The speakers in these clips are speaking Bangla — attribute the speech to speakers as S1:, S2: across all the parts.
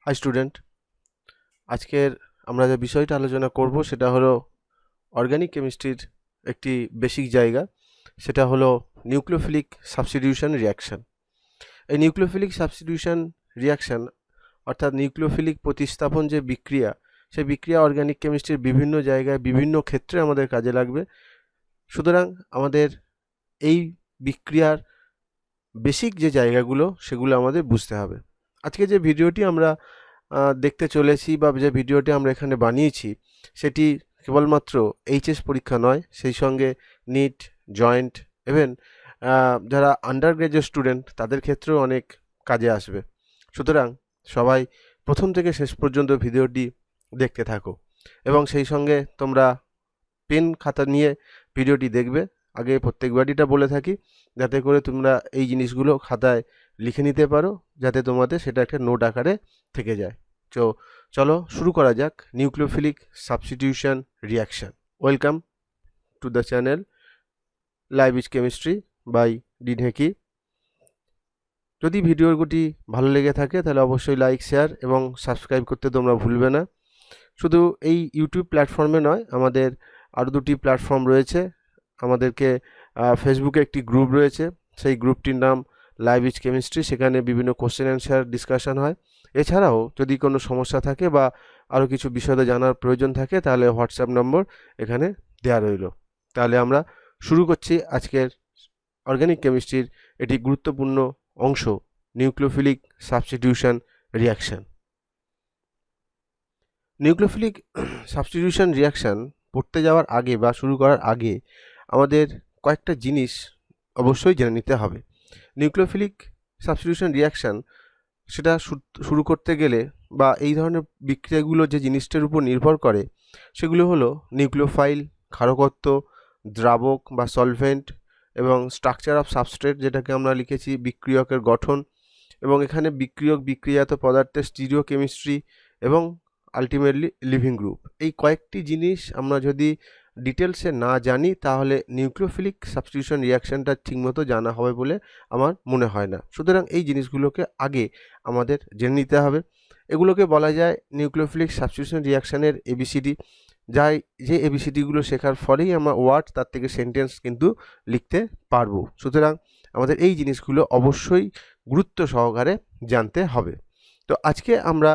S1: হাই স্টুডেন্ট, আজকের আমরা যে বিষয়টা আলোচনা করব সেটা হলো অর্গানিক কেমিস্ট্রির একটি বেসিক জায়গা, সেটা হলো নিউক্লিওফিলিক সাবস্টিটিউশন রিয়াকশন। এই নিউক্লিওফিলিক সাবস্টিটিউশন রিয়াকশন অর্থাৎ নিউক্লিওফিলিক প্রতিস্থাপন যে বিক্রিয়া, সেই বিক্রিয়া অর্গানিক কেমিস্ট্রির বিভিন্ন জায়গায় বিভিন্ন ক্ষেত্রে আমাদের কাজে লাগবে। সুতরাং আমাদের এই বিক্রিয়ার বেসিক যে জায়গাগুলো সেগুলো আমাদের বুঝতে হবে। আজকে যে ভিডিওটি আমরা দেখতে চলেছি বা যে ভিডিওটি আমরা এখানে বানিয়েছি সেটি কেবলমাত্র এইচএস পরীক্ষা নয়, সেই সঙ্গে নিট, জয়েন্ট, ইভেন যারা আন্ডার গ্র্যাজুয়েট স্টুডেন্ট তাদের ক্ষেত্রেও অনেক কাজে আসবে। সুতরাং সবাই প্রথম থেকে শেষ পর্যন্ত ভিডিওটি দেখতে থাকো এবং সেই সঙ্গে তোমরা পেন খাতা নিয়ে ভিডিওটি দেখবে। আগে প্রত্যেকবারই এটা বলে থাকি যাতে করে তোমরা এই জিনিসগুলো খাতায় লিখে নিতে পারো, যাতে তোমাদের সেটা একটা নোট আকারে থেকে যায়। তো চলো শুরু করা যাক nucleophilic substitution reaction. Welcome to the channel live is chemistry by D ঢেকি। যদি ভিডিওটি ভালো লেগে থাকে তাহলে অবশ্যই লাইক, শেয়ার এবং সাবস্ক্রাইব করতে তোমরা ভুলবে না। শুধু এই ইউটিউব প্ল্যাটফর্মে নয়, আমাদের আরও দুটি প্ল্যাটফর্ম রয়েছে। আমাদেরকে ফেসবুকে একটি গ্রুপ রয়েছে, সেই গ্রুপটির নাম লাইভ ইজ কেমিস্ট্রি। সেখানে বিভিন্ন কোশ্চেন অ্যান্সার ডিসকাশন হয়। এছাড়াও যদি কোনো সমস্যা থাকে বা আরও কিছু বিষয়ে জানার প্রয়োজন থাকে তাহলে হোয়াটসঅ্যাপ নম্বর এখানে দেওয়া রইল। তাহলে আমরা শুরু করছি আজকের অর্গানিক কেমিস্ট্রির এটি গুরুত্বপূর্ণ অংশ, nucleophilic substitution reaction. Nucleophilic substitution reaction পড়তে যাওয়ার আগে বা শুরু করার আগে আমাদের কয়েকটা জিনিস অবশ্যই জেনে নিতে হবে। নিউক্লিওফিলিক সাবস্টিটিউশন রিয়াকশান সেটা শুরু করতে গেলে বা এই ধরনের বিক্রিয়াগুলো যে জিনিসটার উপর নির্ভর করে সেগুলো হলো নিউক্লিওফাইল, ক্ষারকত্ব, দ্রাবক বা সলভেন্ট এবং স্ট্রাকচার অফ সাবস্ট্রেট, যেটাকে আমরা লিখেছি বিক্রিয়কের গঠন, এবং এখানে বিক্রিয়ক, বিক্রিয়াত পদার্থের স্টিরিওকেমিস্ট্রি এবং আলটিমেটলি লিভিং গ্রুপ। এই কয়েকটি জিনিস আমরা যদি ডিটেলসে না জানি তাহলে নিউক্লিওফিলিক সাবস্টিটিউশন রিয়াকশানটা ঠিকমতো জানা হবে বলে আমার মনে হয় না। সুতরাং এই জিনিসগুলোকে আগে আমাদের জেনে নিতে হবে। এগুলোকে বলা যায় নিউক্লিওফিলিক সাবস্টিটিউশন রিয়াকশানের এবিসিডি, যাই যে এবিসিডিগুলো শেখার ফলেই আমরা ওয়ার্ড তার থেকে সেন্টেন্স কিন্তু লিখতে পারবো। সুতরাং আমাদের এই জিনিসগুলো অবশ্যই গুরুত্ব সহকারে জানতে হবে। তো আজকে আমরা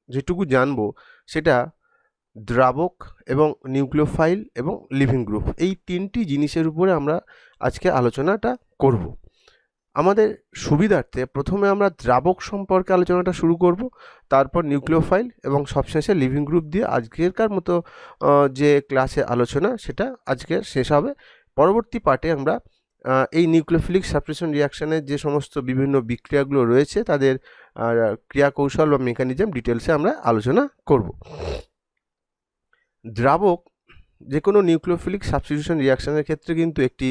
S1: যেটুকু জানবো সেটা দ্রাবক এবং নিউক্লিওফাইল এবং লিভিং গ্রুপ, এই তিনটি জিনিসের উপরে আমরা আজকে আলোচনাটা করব। আমাদের সুবিধার্থে প্রথমে আমরা দ্রাবক সম্পর্কে আলোচনাটা শুরু করব, তারপর নিউক্লিওফাইল এবং সবশেষে লিভিং গ্রুপ দিয়ে আজকেরকার মতো যে ক্লাসে আলোচনা সেটা আজকে শেষ হবে। পরবর্তী পার্টে আমরা এই নিউক্লিওফিলিক সাবস্টিটিউশন রিয়াকশানের যে সমস্ত বিভিন্ন বিক্রিয়াগুলো রয়েছে তাদের ক্রিয়া কৌশল বা মেকানিজম ডিটেলসে আমরা আলোচনা করব। দ্রাবক যে কোনো নিউক্লিওফিলিক সাবস্টিটিউশন রিয়াকশানের ক্ষেত্রে কিন্তু একটি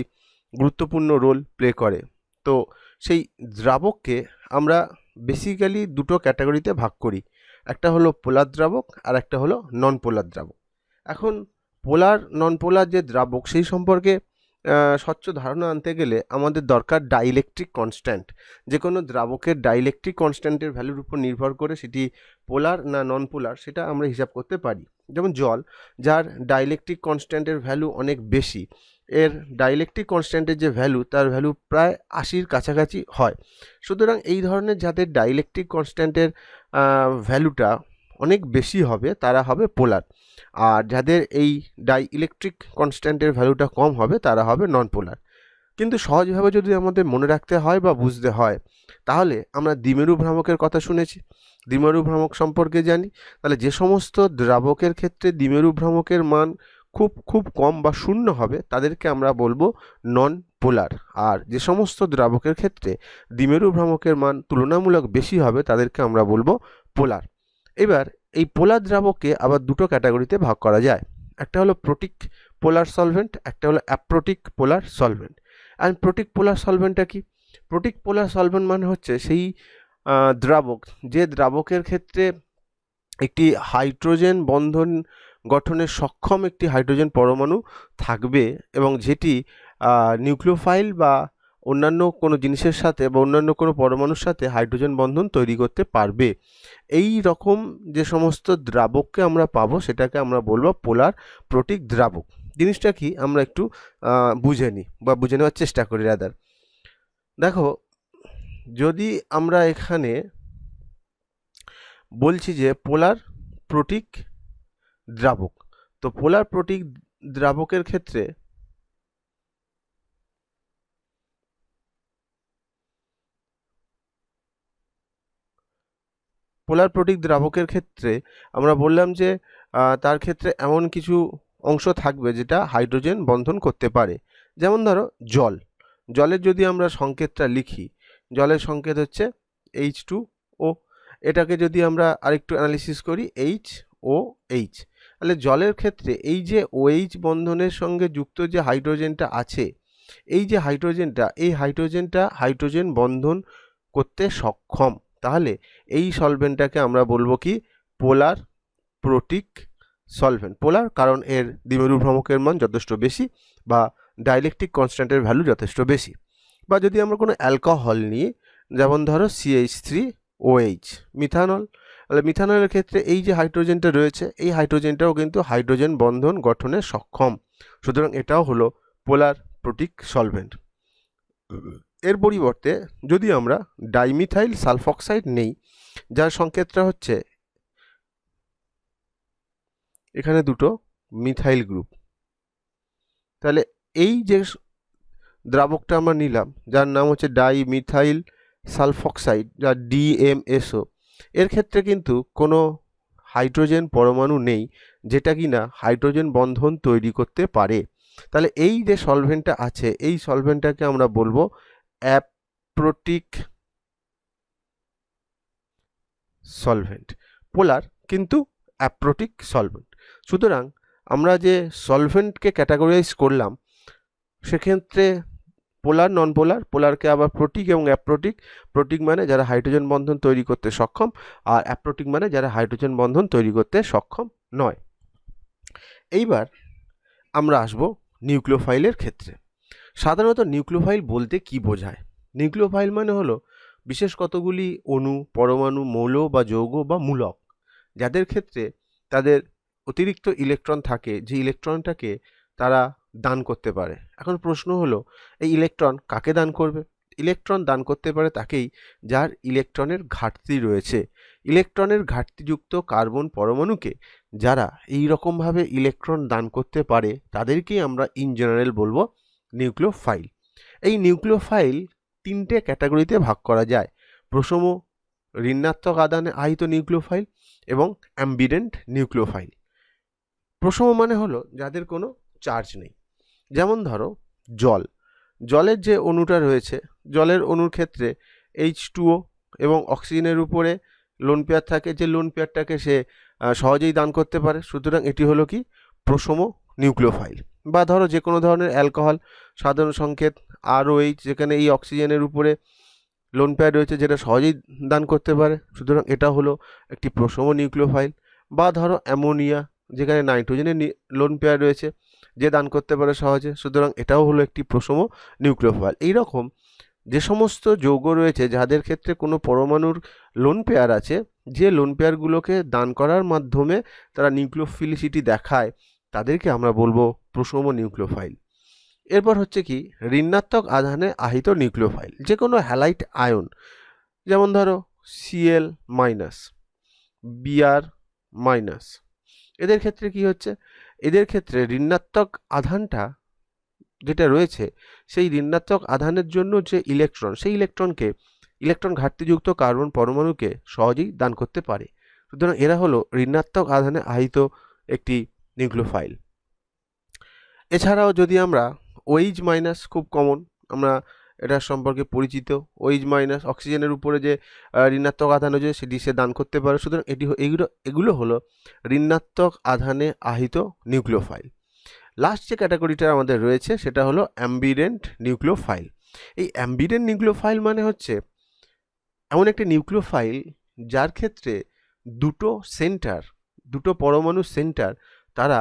S1: গুরুত্বপূর্ণ রোল প্লে করে। তো সেই দ্রাবককে আমরা বেসিক্যালি দুটো ক্যাটাগরিতে ভাগ করি, একটা হলো পোলার দ্রাবক আর একটা হলো নন পোলার দ্রাবক। এখন পোলার, নন পোলার যে দ্রাবক সেই সম্পর্কে স্বচ্ছ ধারণা আনতে গেলে আমাদের দরকার ডাইইলেকট্রিক কনস্ট্যান্ট। যে কোনো দ্রাবকের ডাইইলেকট্রিক কনস্ট্যান্টের ভ্যালুর উপর নির্ভর করে সেটি পোলার না নন পোলার সেটা আমরা হিসাব করতে পারি। যেমন জল, যার ডাইইলেকট্রিক কনস্ট্যান্টের ভ্যালু অনেক বেশি, এর ডাইইলেকট্রিক কনস্ট্যান্টের যে ভ্যালু তার ভ্যালু প্রায় 80-র কাছাকাছি হয়। সুতরাং এই ধরনের যাদের ডাইইলেকট্রিক কনস্ট্যান্টের ভ্যালুটা অনেক বেশি হবে তারা হবে পোলার, আর যাদের এই ডাইইলেকট্রিক কনস্ট্যান্টের ভ্যালুটা কম হবে তারা হবে নন পোলার। কিন্তু সহজভাবে যদি আমাদের মনে রাখতে হয় বা বুঝতে হয় তাহলে আমরা দ্বিমেরু ভ্রামকের কথা শুনেছি, দ্বিমেরু ভ্রামক সম্পর্কে জানি। তাহলে যে সমস্ত দ্রাবকের ক্ষেত্রে দ্বিমেরু ভ্রামকের মান খুব খুব কম বা শূন্য হবে তাদেরকে আমরা বলবো নন পোলার, আর যে সমস্ত দ্রাবকের ক্ষেত্রে দ্বিমেরু ভ্রামকের মান তুলনামূলক বেশি হবে তাদেরকে আমরা বলবো পোলার। এবার এই পোলার দ্রাবককে আবার দুটো ক্যাটাগরিতে ভাগ করা যায়, একটা হলো প্রোটিক পোলার সলভেন্ট, একটা হলো অ্যাপ্রোটিক পোলার সলভেন্ট। অ্যান্ড প্রোটিক পোলার সলভেন্টটা কি? প্রোটিক পোলার সলভেন্ট মানে হচ্ছে সেই দ্রাবক যে দ্রাবকের ক্ষেত্রে একটি হাইড্রোজেন বন্ধন গঠনে সক্ষম একটি হাইড্রোজেন পরমাণু থাকবে এবং যেটি নিউক্লিওফাইল বা অন্যান্য কোনো জিনিসের সাথে বা অন্যান্য কোনো পরমাণুর সাথে হাইড্রোজেন বন্ধন তৈরি করতে পারবে। এই রকম যে সমস্ত দ্রাবককে আমরা পাবো সেটাকে আমরা বলবো পোলার প্রোটিক দ্রাবক। জিনিসটা কি আমরা একটু বুঝে নিই বা বুঝে নেওয়ার চেষ্টা করি রাদার। দেখো, যদি আমরা এখানে বলছি যে পোলার প্রোটিক দ্রাবক, তো পোলার প্রোটিক দ্রাবকের ক্ষেত্রে আমরা বললাম যে তার ক্ষেত্রে এমন কিছু অংশ থাকবে যেটা হাইড্রোজেন বন্ধন করতে পারে। যেমন ধরো জলের যদি আমরা সংকেতটা লিখি, জলের সংকেত হচ্ছে H2O। এটাকে যদি আমরা আরেকটু অ্যানালিসিস করি HOH, তাহলে জলের ক্ষেত্রে এই যে OH বন্ধনের সঙ্গে যুক্ত যে হাইড্রোজেনটা আছে, এই যে হাইড্রোজেনটা হাইড্রোজেন বন্ধন করতে সক্ষম। তাহলে এই সলভেন্টটাকে আমরা বলবো কি পোলার প্রোটিক সলভেন্ট। পোলার কারণ এর দ্বিমেরু ভ্রামকের মান যথেষ্ট বেশি বা ডাইলেকট্রিক কনস্ট্যান্টের ভ্যালু যথেষ্ট বেশি। বা যদি আমরা কোনো অ্যালকোহল নিই, যেমন ধরো CH3OH মিথানল, তাহলে মিথানলের ক্ষেত্রে এই যে হাইড্রোজেনটা রয়েছে, এই হাইড্রোজেনটাও কিন্তু হাইড্রোজেন বন্ধন গঠনে সক্ষম। সুতরাং এটাও হলো পোলার প্রোটিক সলভেন্ট। এর পরিবর্তে যদি আমরা ডাইমিথাইল সালফক্সাইড নেই, যার সংকেতটা হচ্ছে এখানে দুটো মিথাইল গ্রুপ, তাহলে এই যে দ্রাবকটা আমরা নিলাম যার নাম হচ্ছে ডাইমিথাইল সালফক্সাইড, যা DMSO, এর ক্ষেত্রে কিন্তু কোনো হাইড্রোজেন পরমাণু নেই যেটা কিনা হাইড্রোজেন বন্ধন তৈরি করতে পারে। তাহলে এই যে সলভেন্টটা আছে, এই সলভেন্টটাকে আমরা বলবো অ্যাপ্রোটিক সলভেন্ট। পোলার কিন্তু অ্যাপ্রোটিক সলভেন্ট। সুতরাং আমরা যে সলভেন্টকে ক্যাটাগরাইজ করলাম সেক্ষেত্রে পোলার, নন পোলার, পোলারকে আবার প্রোটিক এবং অ্যাপ্রোটিক। প্রোটিক মানে যারা হাইড্রোজেন বন্ধন তৈরি করতে সক্ষম, আর অ্যাপ্রোটিক মানে যারা হাইড্রোজেন বন্ধন তৈরি করতে সক্ষম নয়। এইবার আমরা আসব নিউক্লিওফাইলের ক্ষেত্রে। সাধারণত নিউক্লিওফাইল বলতে কি বোঝায়? নিউক্লিওফাইল মানে হলো বিশেষ কতগুলি অণু, পরমাণু, মৌল বা যৌগ বা মূলক যাদের ক্ষেত্রে তাদের অতিরিক্ত ইলেকট্রন থাকে, যে ইলেকট্রনটাকে তারা দান করতে পারে। এখন প্রশ্ন হলো এই ইলেকট্রন কাকে দান করবে? ইলেকট্রন দান করতে পারে তাকেই যার ইলেকট্রনের ঘাটতি রয়েছে। ইলেকট্রনের ঘাটতিযুক্ত কার্বন পরমাণুকে যারা এই রকমভাবে ইলেকট্রন দান করতে পারে তাদেরকেই আমরা ইন জেনারেল বলবো নিউক্লিওফাইল। এই নিউক্লিওফাইল তিনটে ক্যাটাগরিতে ভাগ করা যায়: প্রশম ঋণাত্মক আদানে আহিত নিউক্লিওফাইল এবং অ্যাম্বিডেন্ট নিউক্লিওফাইল। প্রশম মানে হলো যাদের কোনো চার্জ নেই। যেমন ধরো জলের যে অণুটা রয়েছে, জলের অণুর ক্ষেত্রে H2O এবং অক্সিজেনের উপরে লোন পেয়ার থাকে, যে লোন পেয়ারটাকে সে সহজেই দান করতে পারে। সুতরাং এটি হলো কি প্রশম নিউক্লিওফাইল। বা ধরো যে কোনো ধরনের অ্যালকোহল, সাধারণ সংকেত ROH, যেখানে এই অক্সিজেনের উপরে লোন পেয়ার রয়েছে যেটা সহজেই দান করতে পারে। সুতরাং এটা হলো একটি প্রশম নিউক্লিওফাইল। বা ধরো অ্যামোনিয়া, যেখানে নাইট্রোজেনের লোন পেয়ার রয়েছে, যে দান করতে পারে সহজে। সুতরাং এটাও হলো একটি প্রশম নিউক্লিওফাইল। এইরকম যে সমস্ত যৌগ রয়েছে যাদের ক্ষেত্রে কোনো পরমাণুর লোন পেয়ার আছে, যে লোন পেয়ারগুলোকে দান করার মাধ্যমে তারা নিউক্লিওফিলিসিটি দেখায়, তাদেরকে আমরা বলবো প্রশম নিউক্লিওফাইল। এরপর হচ্ছে কি ঋণাত্মক আধানে আহিত নিউক্লিওফাইল। যে কোনো হ্যালাইট আয়ন, যেমন ধরো Cl-, Br-, এদের ক্ষেত্রে কি হচ্ছে, এদের ক্ষেত্রে ঋণাত্মক আধানটা যেটা রয়েছে সেই ঋণাত্মক আধানের জন্য যে ইলেকট্রন, সেই ইলেকট্রন ঘাটতিযুক্ত কার্বন পরমাণুকে সহজেই দান করতে পারে। সুতরাং এরা হলো ঋণাত্মক আধানে আহিত একটি নিউক্লিওফাইল। এছাড়াও যদি আমরা OH-, খুব কমন, আমরা এটার সম্পর্কে পরিচিত। OH-, অক্সিজেনের উপরে যে ঋণাত্মক আধান রয়েছে সেটি সে দান করতে পারে। সুতরাং এগুলো হলো ঋণাত্মক আধানে আহিত নিউক্লিওফাইল। লাস্ট যে ক্যাটাগরিটা আমাদের রয়েছে সেটা হলো অ্যাম্বিডেন্ট নিউক্লিওফাইল। এই অ্যাম্বিডেন্ট নিউক্লিওফাইল মানে হচ্ছে এমন একটি নিউক্লিওফাইল যার ক্ষেত্রে দুটো পরমাণু সেন্টার তারা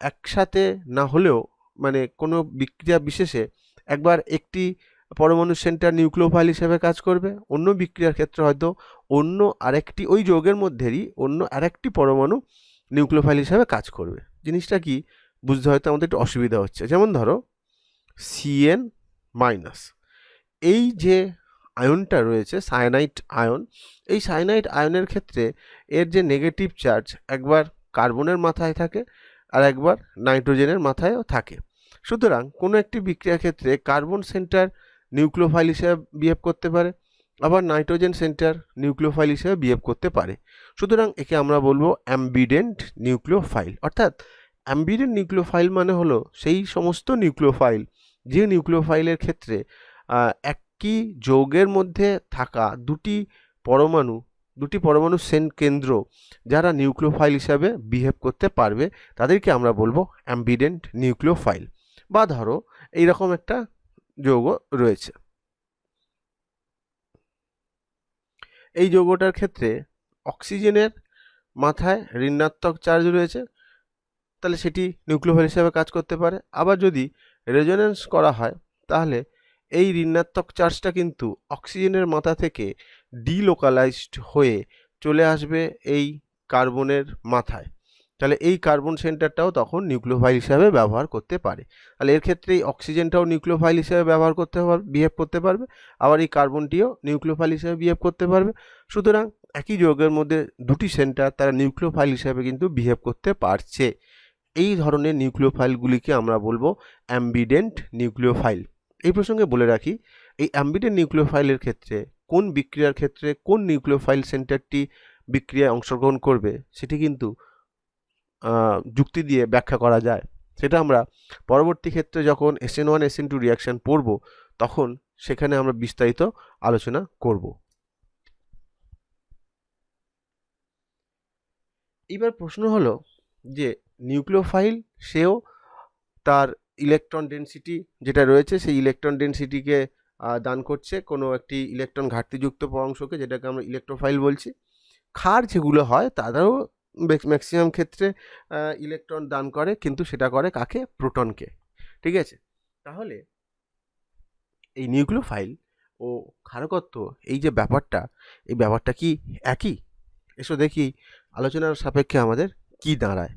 S1: একসাথে না হলেও মানে কোনো বিক্রিয়া বিশেষে একবার একটি পরমাণু সেন্টার নিউক্লিওফাইল হিসেবে কাজ করবে, অন্য বিক্রিয়ার ক্ষেত্রে হয়তো অন্য আরেকটি ওই যৌগের মধ্যেরই অন্য আরেকটি পরমাণু নিউক্লিওফাইল হিসেবে কাজ করবে। জিনিসটা কি বুঝতে হয়তো আমাদের একটু অসুবিধা হচ্ছে। যেমন ধরো CN মাইনাস, এই যে আয়নটা রয়েছে সায়ানাইড আয়ন, এই সায়ানাইড আয়নের ক্ষেত্রে এর যে নেগেটিভ চার্জ একবার কার্বনের মাথায় থাকে আর একবার নাইট্রোজেনের মাথায়ও থাকে। সুতরাং কোনো একটি বিক্রিয়ার ক্ষেত্রে কার্বন সেন্টার নিউক্লিওফাইল হিসেবে বিহেভ করতে পারে, আবার নাইট্রোজেন সেন্টার নিউক্লিওফাইল হিসেবে বিহেভ করতে পারে। সুতরাং একে আমরা বলবো অ্যাম্বিডেন্ট নিউক্লিওফাইল। অর্থাৎ অ্যাম্বিডেন্ট নিউক্লিওফাইল মানে হলো সেই সমস্ত নিউক্লিওফাইল যে নিউক্লিওফাইলের ক্ষেত্রে একই যৌগের মধ্যে থাকা দুটি পরমাণু কেন্দ্র যারা নিউক্লিওফাইল হিসাবে বিহেভ করতে পারবে তাদেরকে আমরা বলবো অ্যাম্বিডেন্ট নিউক্লিওফাইল। বা ধরো এইরকম একটা যৌগ রয়েছে, এই যৌগটার ক্ষেত্রে অক্সিজেনের মাথায় ঋণাত্মক চার্জ রয়েছে, তাহলে সেটি নিউক্লিওফাইল হিসেবে কাজ করতে পারে। আবার যদি রেজোনেন্স করা হয় তাহলে এই ঋণাত্মক চার্জটা কিন্তু অক্সিজেনের মাথা থেকে ডিলোকালাইজড হয়ে চলে আসবে এই কার্বনের মাথায়, তাহলে এই কার্বন সেন্টারটাও তখন নিউক্লিওফাইল হিসাবে ব্যবহার করতে পারে। তাহলে এর ক্ষেত্রে এই অক্সিজেনটাও নিউক্লিওফাইল হিসেবে ব্যবহার করতে পারবে, বিহেভ করতে পারবে, আবার এই কার্বনটিও নিউক্লিওফাইল হিসেবে বিহেভ করতে পারবে। সুতরাং একই যৌগের মধ্যে দুটি সেন্টার তারা নিউক্লিওফাইল হিসেবে কিন্তু বিহেভ করতে পারছে। এই ধরনের নিউক্লিওফাইলগুলিকে আমরা বলবো অ্যাম্বিডেন্ট নিউক্লিওফাইল। এই প্রসঙ্গে বলে রাখি, এই অ্যাম্বিডেন্ট নিউক্লিওফাইলের ক্ষেত্রে কোন বিক্রিয়ার ক্ষেত্রে কোন নিউক্লিওফাইল সেন্টারটি বিক্রিয়ায় অংশগ্রহণ করবে সেটি কিন্তু যুক্তি দিয়ে ব্যাখ্যা করা যায়। সেটা আমরা পরবর্তী ক্ষেত্রে যখন SN1 SN2 রিয়াকশন পড়ব তখন সেখানে আমরা বিস্তারিত আলোচনা করব। এবার প্রশ্ন হলো যে নিউক্লিওফাইল সেও তার ইলেকট্রন ডেনসিটি যেটা রয়েছে সেই ইলেকট্রন ডেনসিটিকে দান করছে কোনো একটি ইলেকট্রন ঘাটতিযুক্ত অংশকে, যেটাকে আমরা ইলেকট্রোফাইল বলছি। ক্ষার যেগুলো হয় তারাও ম্যাক্সিমাম ক্ষেত্রে ইলেকট্রন দান করে, কিন্তু সেটা করে কাকে? প্রোটনকে। ঠিক আছে, তাহলে এই নিউক্লিওফাইল ও ক্ষারকত্ব এই যে ব্যাপারটা, এই ব্যাপারটা কি একই? এসো দেখি আলোচনার সাপেক্ষে আমাদের কি দাঁড়ায়।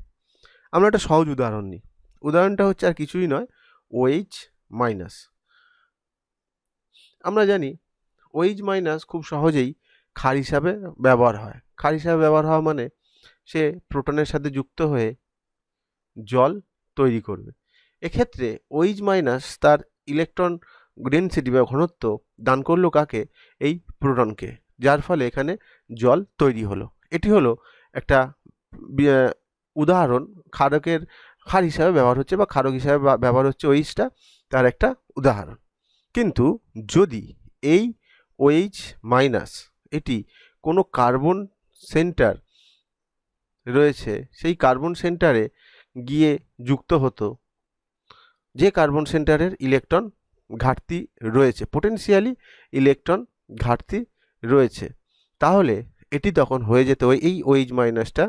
S1: আমরা একটা সহজ উদাহরণ নিই। উদাহরণটা হচ্ছে আর কিছুই নয়, OH মাইনাস। আমরা জানি OH মাইনাস খুব সহজেই ক্ষার হিসাবে ব্যবহার হয়। ক্ষার হিসাবে ব্যবহার হওয়া মানে সে প্রোটনের সাথে যুক্ত হয়ে জল তৈরি করবে। এক্ষেত্রে OH মাইনাস তার ইলেকট্রন ডেনসিটি বা ঘনত্ব দান করলো কাকে? এই প্রোটনকে, যার ফলে এখানে জল তৈরি হলো। এটি হলো একটা উদাহরণ, ক্ষার হিসাবে ব্যবহার হচ্ছে বা ক্ষারক হিসাবে ব্যবহার হচ্ছে OHটা, তার একটা উদাহরণ। কিন্তু যদি এই OH মাইনাস এটি কোনো কার্বন সেন্টার রয়েছে সেই কার্বন সেন্টারে গিয়ে যুক্ত হতো, যে কার্বন সেন্টারের ইলেকট্রন ঘাটতি রয়েছে, পোটেনশিয়ালি ইলেকট্রন ঘাটতি রয়েছে, তাহলে এটি তখন হয়ে যেত এই OH মাইনাসটা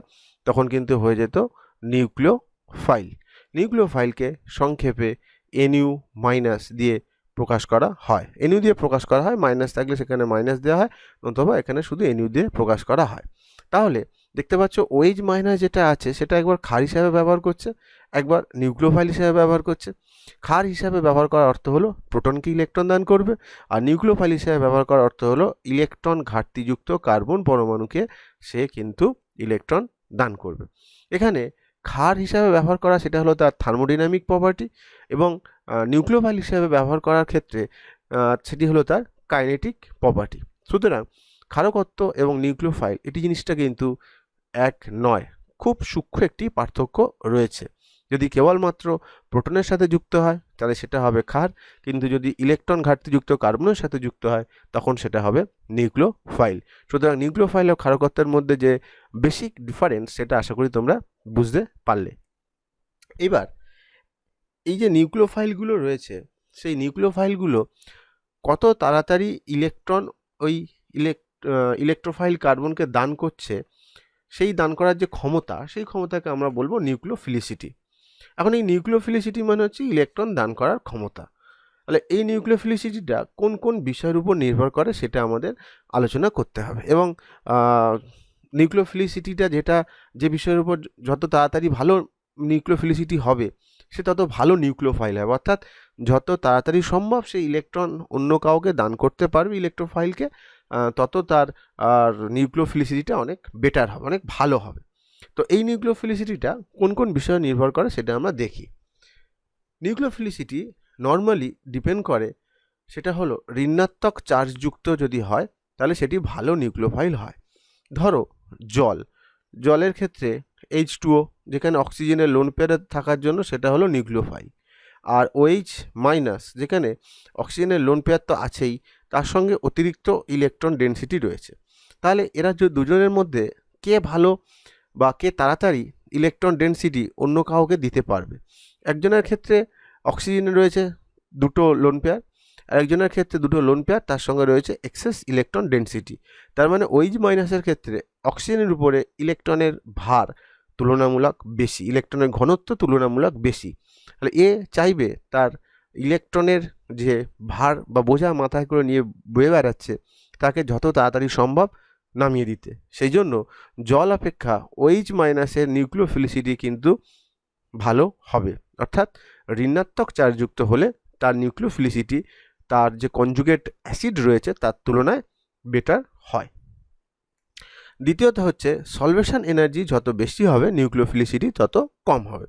S1: তখন কিন্তু হয়ে যেত নিউক্লিওফাইল। নিউক্লিওফাইলকে সংক্ষেপে NU মাইনাস দিয়ে প্রকাশ করা হয়। NU দিয়ে প্রকাশ করা হয়, মাইনাস থাকলে সেখানে মাইনাস দেওয়া হয়, অথবা এখানে শুধু NU দিয়ে প্রকাশ করা হয়। তাহলে দেখতে পাচ্ছ OH মাইনাস যেটা আছে সেটা একবার ক্ষার হিসাবে ব্যবহার করছে, একবার নিউক্লিওফাইল হিসাবে ব্যবহার করছে। ক্ষার হিসাবে ব্যবহার করার অর্থ হলো প্রোটনকে ইলেকট্রন দান করবে, আর নিউক্লিওফাইল হিসাবে ব্যবহার করার অর্থ হলো ইলেকট্রন ঘাটতিযুক্ত কার্বন পরমাণুকে সে কিন্তু ইলেকট্রন দান করবে। এখানে ক্ষার হিসাবে ব্যবহার করা সেটা হলো তার থার্মোডাইনামিক প্রপার্টি, এবং নিউক্লিওফাইল হিসাবে ব্যবহার করার ক্ষেত্রে সেটি হলো তার কাইনেটিক প্রপার্টি। সুতরাং ক্ষারকত্ব এবং নিউক্লিওফাইল এটি জিনিসটা কিন্তু এক নয়, খুব সূক্ষ্ম একটি পার্থক্য রয়েছে। যদি কেবলমাত্র প্রোটনের সাথে যুক্ত হয় তাহলে সেটা হবে ক্ষার, কিন্তু যদি ইলেকট্রন ঘাটতিযুক্ত কার্বনের সাথে যুক্ত হয় তখন সেটা হবে নিউক্লিওফাইল। সুতরাং নিউক্লিওফাইল ও ক্ষারকত্বের মধ্যে যে বেসিক ডিফারেন্স সেটা আশা করি তোমরা বুঝতে পারলে। এবার এই যে নিউক্লিওফাইলগুলো রয়েছে সেই নিউক্লিওফাইলগুলো কত তাড়াতাড়ি ইলেকট্রন ওই ইলেকট্রোফাইল কার্বনকে দান করছে, সেই দান করার যে ক্ষমতা, সেই ক্ষমতাকে আমরা বলবো নিউক্লিওফিলিসিটি। এখন এই নিউক্লিওফিলিসিটি মানে হচ্ছে ইলেকট্রন দান করার ক্ষমতা। তাহলে এই নিউক্লিওফিলিসিটিটা কোন কোন বিষয়ের উপর নির্ভর করে সেটা আমাদের আলোচনা করতে হবে। এবং নিউক্লিওফিলিসিটিটা যে বিষয়ের উপর যত তাড়াতাড়ি ভালো নিউক্লিওফিলিসিটি হবে, সে তত ভালো নিউক্লিওফাইল হবে। অর্থাৎ যত তাড়াতাড়ি সম্ভব সে ইলেকট্রন অন্য কাউকে দান করতে পারবে ইলেকট্রোফাইলকে, তত তার নিউক্লিওফিলিসিটিটা অনেক বেটার হবে, অনেক ভালো হবে। তো এই নিউক্লিওফিলিসিটিটা কোন কোন বিষয়ে নির্ভর করে সেটা আমরা দেখি। নিউক্লিওফিলিসিটি নর্মালি ডিপেন্ড করে, সেটা হলো ঋণাত্মক চার্জযুক্ত যদি হয় তাহলে সেটি ভালো নিউক্লিওফাইল হয়। ধরো জলের ক্ষেত্রে H2O, যেখানে অক্সিজেনের লোন পেয়ারে থাকার জন্য সেটা হলো নিউক্লিওফাইল। আর OH মাইনাস, যেখানে অক্সিজেনের লোন পেয়ার তো আছেই, তার সঙ্গে অতিরিক্ত ইলেকট্রন ডেনসিটি রয়েছে। তাহলে এরা যে দুজনের মধ্যে কে ভালো বা কে তাড়াতাড়ি ইলেকট্রন ডেনসিটি অন্য কাউকে দিতে পারবে? একজনের ক্ষেত্রে অক্সিজেনে রয়েছে দুটো লোন পেয়ার, আর একজনের ক্ষেত্রে দুটো লোন পেয়ার, তার সঙ্গে রয়েছে এক্সেস ইলেকট্রন ডেনসিটি। তার মানে OH মাইনাসের ক্ষেত্রে অক্সিজেনের উপরে ইলেকট্রনের ভার তুলনামূলক বেশি, ইলেকট্রনের ঘনত্ব তুলনামূলক বেশি। তাহলে এ চাইবে তার ইলেকট্রনের যে ভার বা বোঝা মাথায় করে নিয়ে বয়ে বেড়াচ্ছে তাকে যত তাড়াতাড়ি সম্ভব নামিয়ে দিতে। সেই জন্য জল অপেক্ষা OH মাইনাসের নিউক্লিওফিলিসিটি কিন্তু ভালো হবে। অর্থাৎ ঋণাত্মক চার্জযুক্ত হলে তার নিউক্লিওফিলিসিটি তার যে কনজুগেট অ্যাসিড রয়েছে তার তুলনায় বেটার হয়। দ্বিতীয়ত হচ্ছে সলভেশন এনার্জি যত বেশি হবে নিউক্লিওফিলিসিটি তত কম হবে।